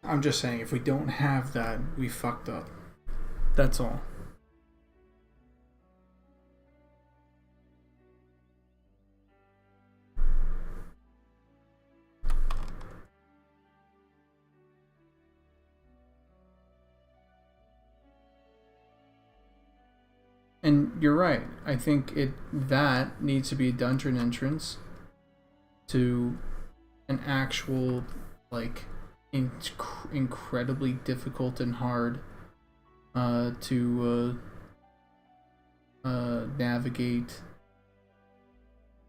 I'm just saying, if we don't have that, we fucked up. That's all. And you're right. I think that needs to be a dungeon entrance to an actual, like, incredibly difficult and hard to navigate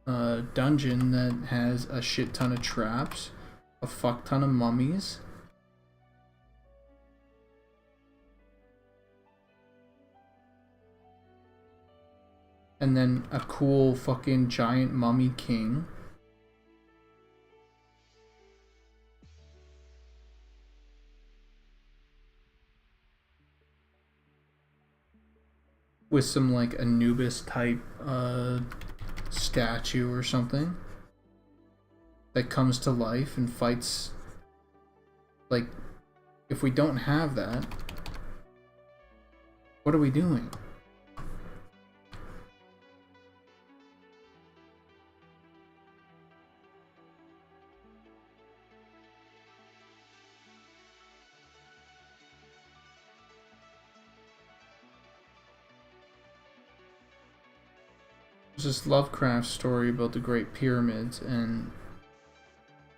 dungeon that has a shit ton of traps, a fuck ton of mummies. And then a cool fucking giant mummy king. With some like Anubis type statue or something that comes to life and fights. Like, if we don't have that, What are we doing? There's this Lovecraft story about the Great Pyramids, and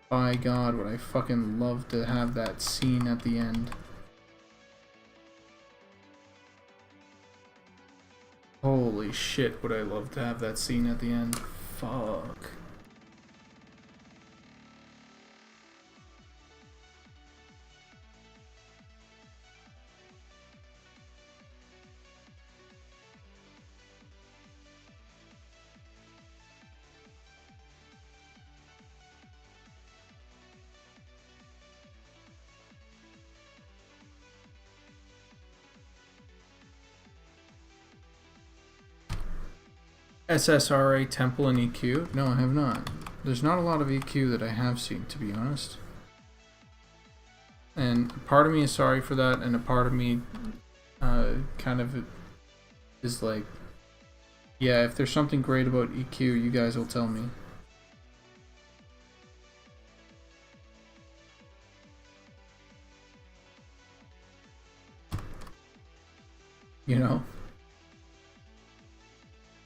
by God, would I fucking love to have that scene at the end. Holy shit, would I love to have that scene at the end. Fuck. SSRA Temple and EQ? No, I have not. There's not a lot of EQ that I have seen, to be honest. And a part of me is sorry for that, and a part of me kind of is like, yeah, if there's something great about EQ, you guys will tell me. You know?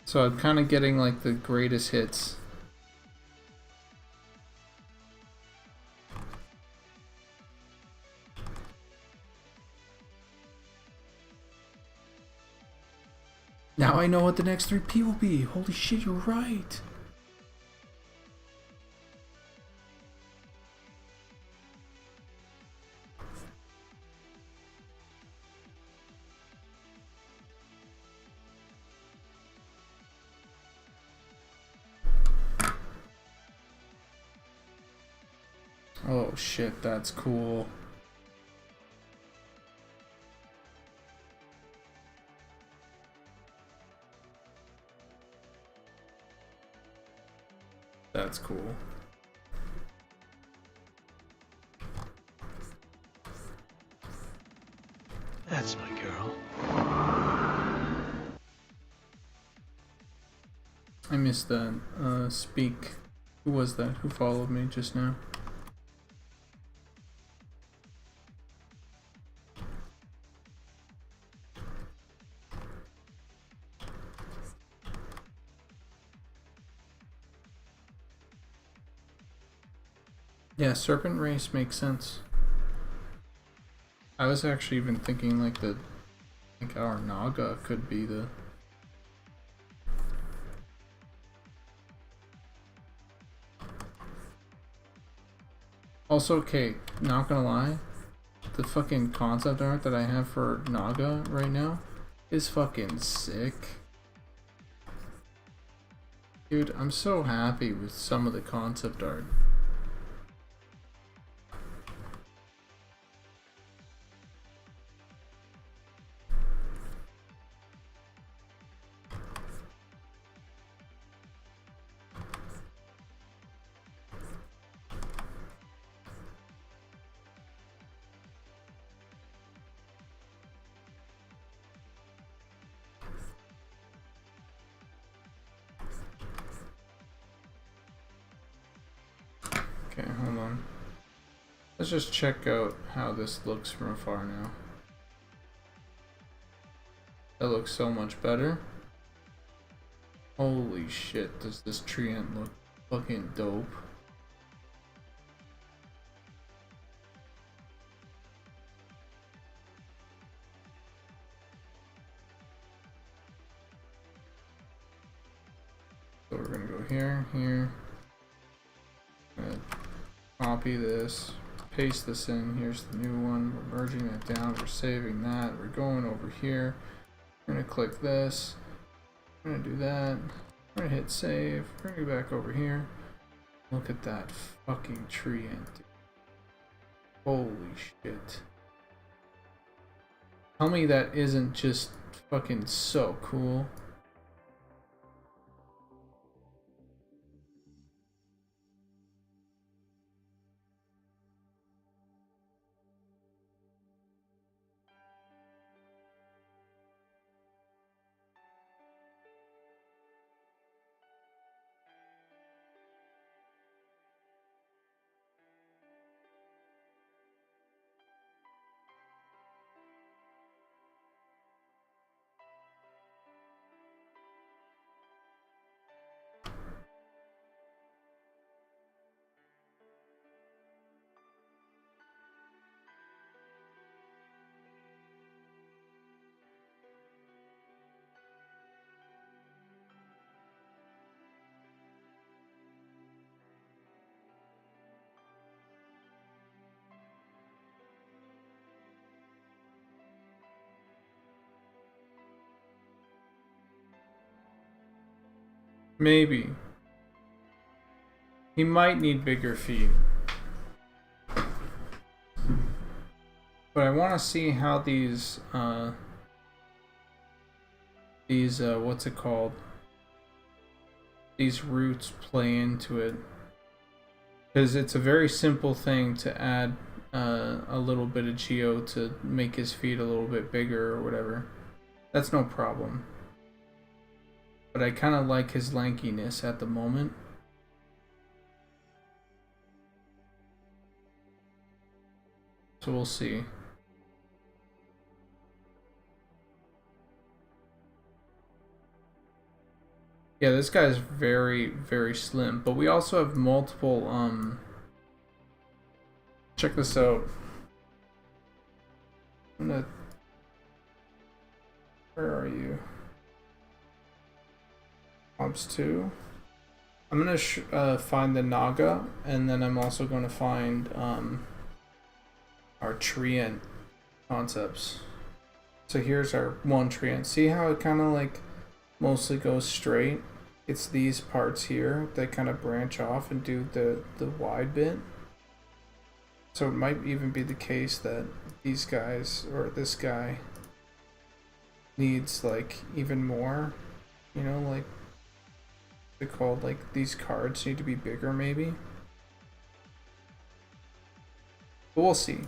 So I'm kind of getting like the greatest hits. Now I know what the next 3P will be. Holy shit, you're right. Oh shit, that's cool. That's cool. That's my girl. I missed that. Speak. Who was that? Who followed me just now? Yeah, Serpent Race makes sense. I was actually even thinking like our Naga could be the... Also, okay, not gonna lie, the fucking concept art that I have for Naga right now is fucking sick. Dude, I'm so happy with some of the concept art. Okay, hold on. Let's just check out how this looks from afar now. That looks so much better. Holy shit, does this tree ant look fucking dope. So we're gonna go here, here. Copy this, paste this in. Here's the new one. We're merging that down. We're saving that. We're going over here. We're gonna click this. We're gonna do that. We're gonna hit save. We're gonna go back over here. Look at that fucking tree ant. Holy shit. Tell me that isn't just fucking so cool. Maybe. He might need bigger feet. But I want to see how these what's it called? These roots play into it. Because it's a very simple thing to add a little bit of geo to make his feet a little bit bigger or whatever. That's no problem. But I kind of like his lankiness at the moment. So we'll see. Yeah, this guy's very, very slim. But we also have multiple, check this out. I'm gonna... Where are you? Mobs 2. I'm gonna find the Naga, and then I'm also gonna find, our treant concepts. So here's our one treant. See how it kind of like mostly goes straight? It's these parts here that kind of branch off and do the wide bit. So it might even be the case that these guys, or this guy, needs like even more, you know, like they're called, like these cards need to be bigger maybe. But we'll see.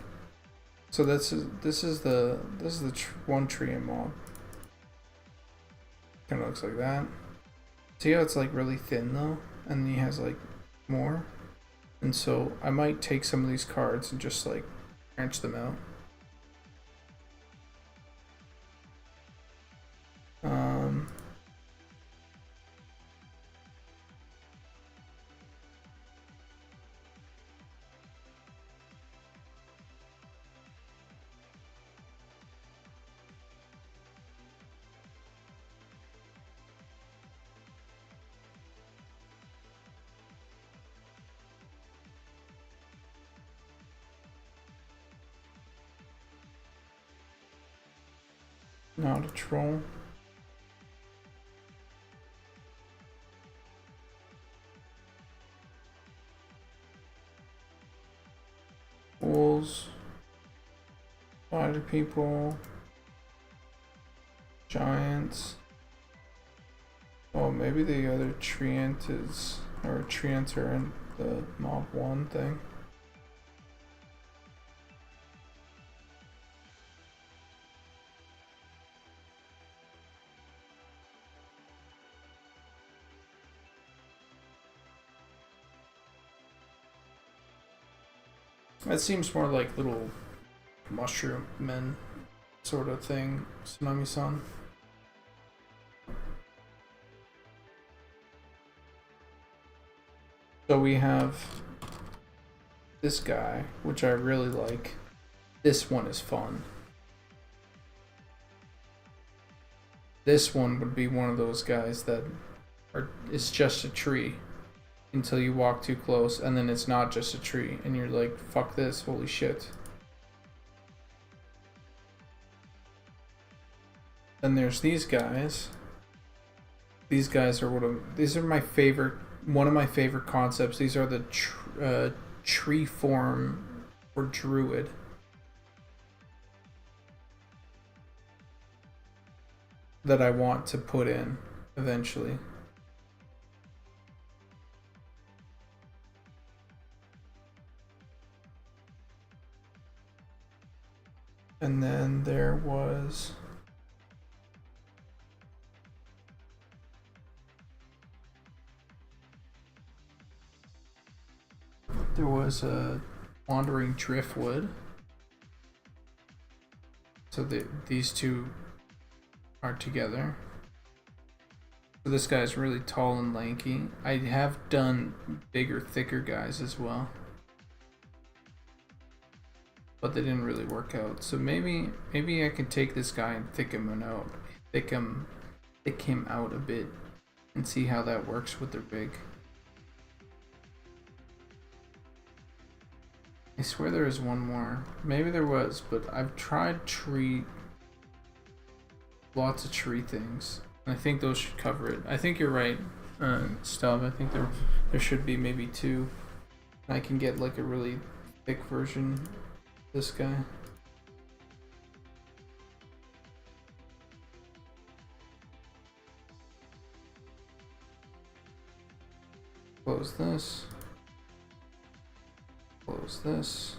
So this is the one treant mob. Kind of looks like that. See how it's like really thin though, and he has like more. And so I might take some of these cards and just like branch them out. Not a troll. Wolves. Spider people. Giants. Oh, maybe the other treant is, or treants are in the mob 1 thing. That seems more like little mushroom men sort of thing, Tsunami-san. So we have this guy, which I really like. This one is fun. This one would be one of those guys that is just a tree until you walk too close, and then it's not just a tree, and you're like, fuck this, holy shit. Then there's these guys. These guys are these are my favorite, one of my favorite concepts. These are the tree form or druid. That I want to put in eventually. And then there was a wandering driftwood. So these two are together. So this guy's really tall and lanky. I have done bigger, thicker guys as well, but they didn't really work out. So maybe I can take this guy and thick him out a bit and see how that works with their big. I swear there is one more. Maybe there was, but I've tried lots of tree things. I think those should cover it. I think you're right, stub. I think there should be maybe 2. I can get like a really thick version of this guy. Close this. Close this.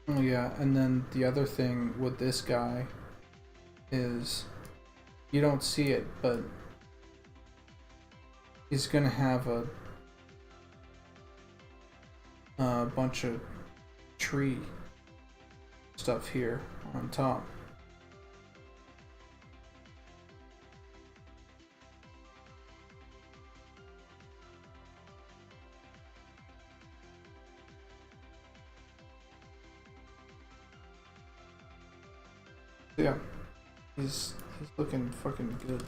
Oh yeah, and then the other thing with this guy is you don't see it, but he's gonna have a bunch of tree stuff here on top. Yeah, he's looking fucking good.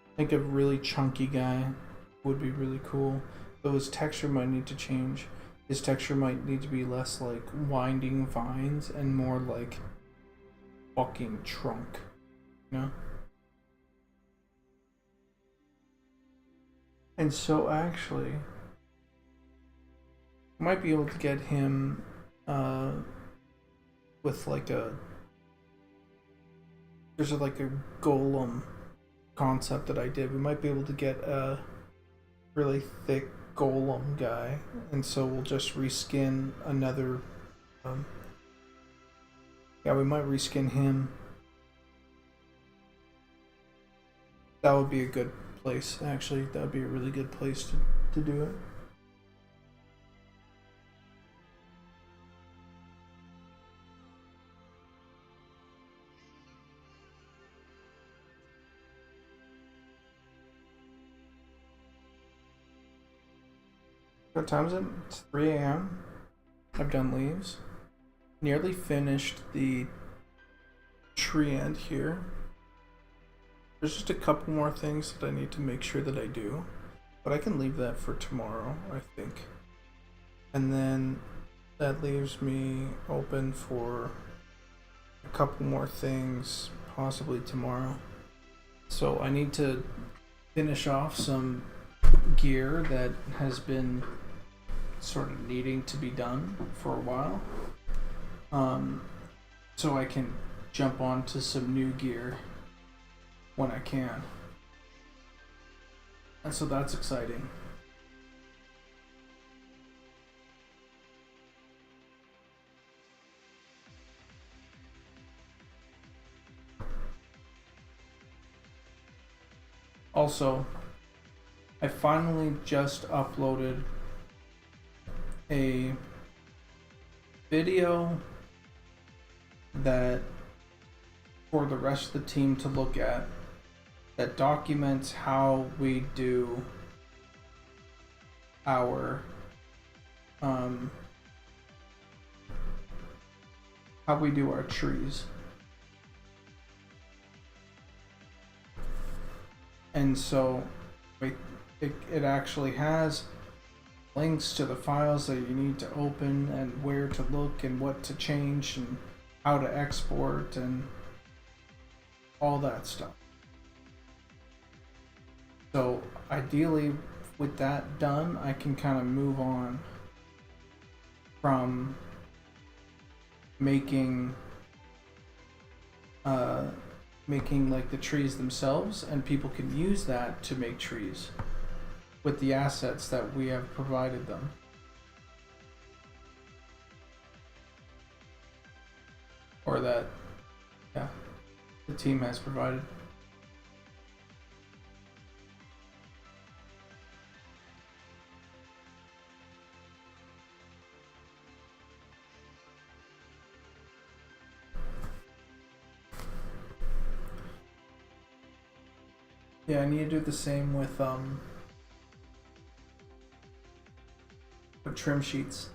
I think a really chunky guy would be really cool, though his texture might need to change. His texture might need to be less like winding vines and more like fucking trunk, you know? And so actually, I might be able to get him with like there's like a golem concept that I did. We might be able to get a really thick golem guy, and so we'll just reskin another yeah, we might reskin him. That would be a good place, actually. That would be a really good place to do it. What time is it? It's 3 a.m. I've done leaves. Nearly finished the tree end here. There's just a couple more things that I need to make sure that I do, but I can leave that for tomorrow, I think. And then that leaves me open for a couple more things, possibly tomorrow. So I need to finish off some gear that has been sort of needing to be done for a while, so I can jump onto some new gear when I can, and so that's exciting. Also, I finally just uploaded a video that for the rest of the team to look at that documents how we do our trees. And so it actually has links to the files that you need to open and where to look and what to change and how to export and all that stuff. So ideally with that done, I can kind of move on from making like the trees themselves, and people can use that to make trees with the assets that we have provided them. Or that, yeah, the team has provided. Yeah, I need to do the same with trim sheets.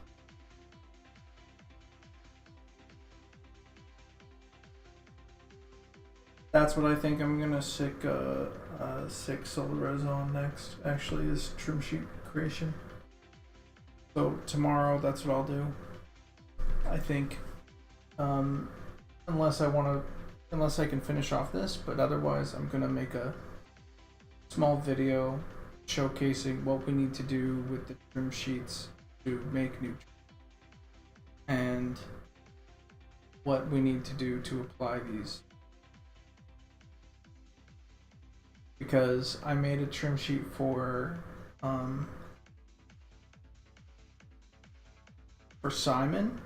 That's what I think I'm gonna stick solar res on next. Actually, is trim sheet creation. So tomorrow, that's what I'll do. I think, unless I can finish off this, but otherwise, I'm gonna make a small video showcasing what we need to do with the trim sheets to make new and what we need to do to apply these. Because I made a trim sheet for Simon.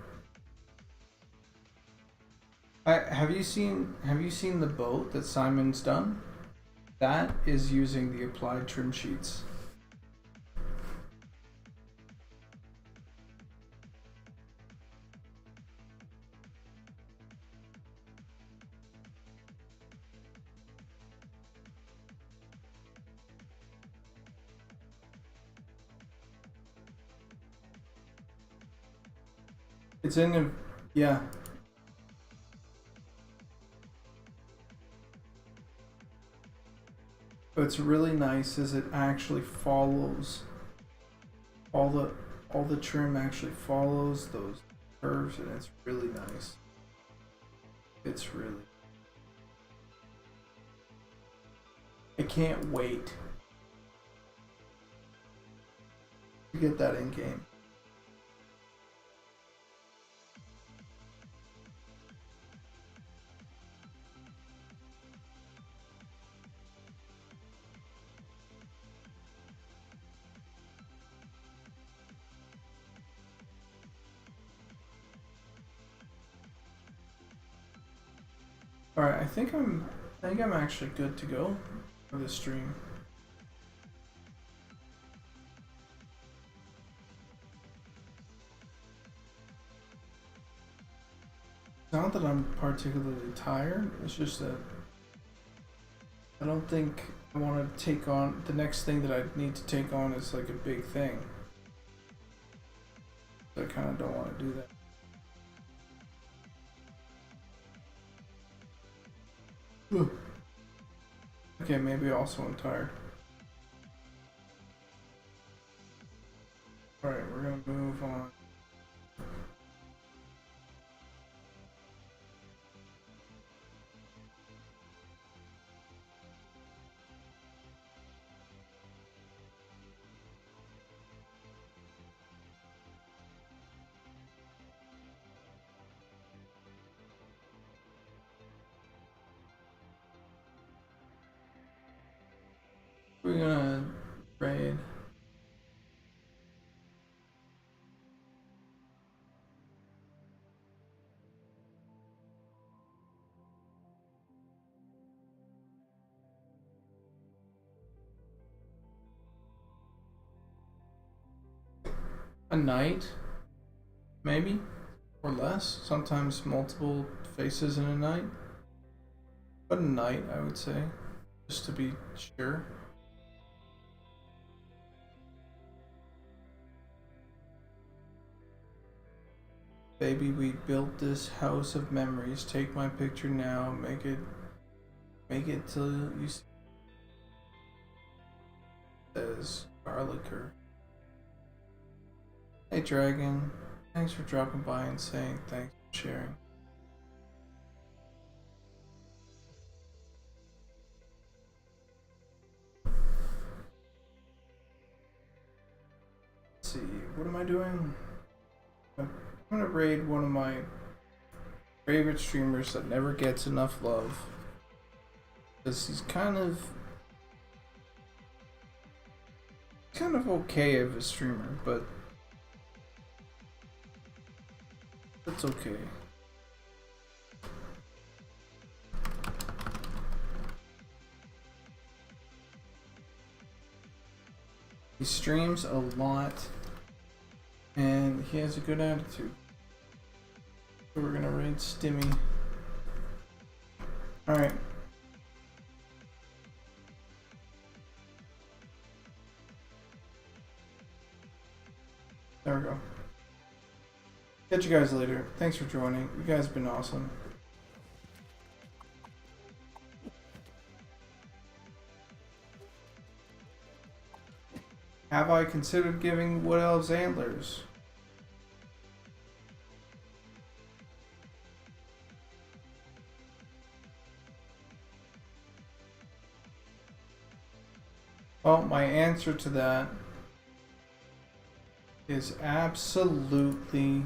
Have you seen the boat that Simon's done? That is using the applied trim sheets. It's in the, yeah. What's really nice is it actually follows all the trim actually follows those curves, and it's really nice. It's really, I can't wait to get that in game. Alright, I think I'm actually good to go for this stream. It's not that I'm particularly tired, it's just that I don't think I want to take on, the next thing that I need to take on is like a big thing. So I kind of don't want to do that. Okay, maybe also I'm tired. Alright, we're gonna move on. We're gonna raid. A night, maybe, or less. Sometimes multiple faces in a night. But a night, I would say, just to be sure. Baby, we built this house of memories. Take my picture now. Make it till you see. Says Garlicker. Hey Dragon, thanks for dropping by and saying thanks for sharing. Let's see, what am I doing? I'm gonna raid one of my favorite streamers that never gets enough love. Because he's kind of okay of a streamer, but it's okay. He streams a lot, and he has a good attitude. So we're gonna raid Stimmy. Alright. There we go. Catch you guys later. Thanks for joining. You guys have been awesome. Have I considered giving Wood Elves antlers? Well, my answer to that is absolutely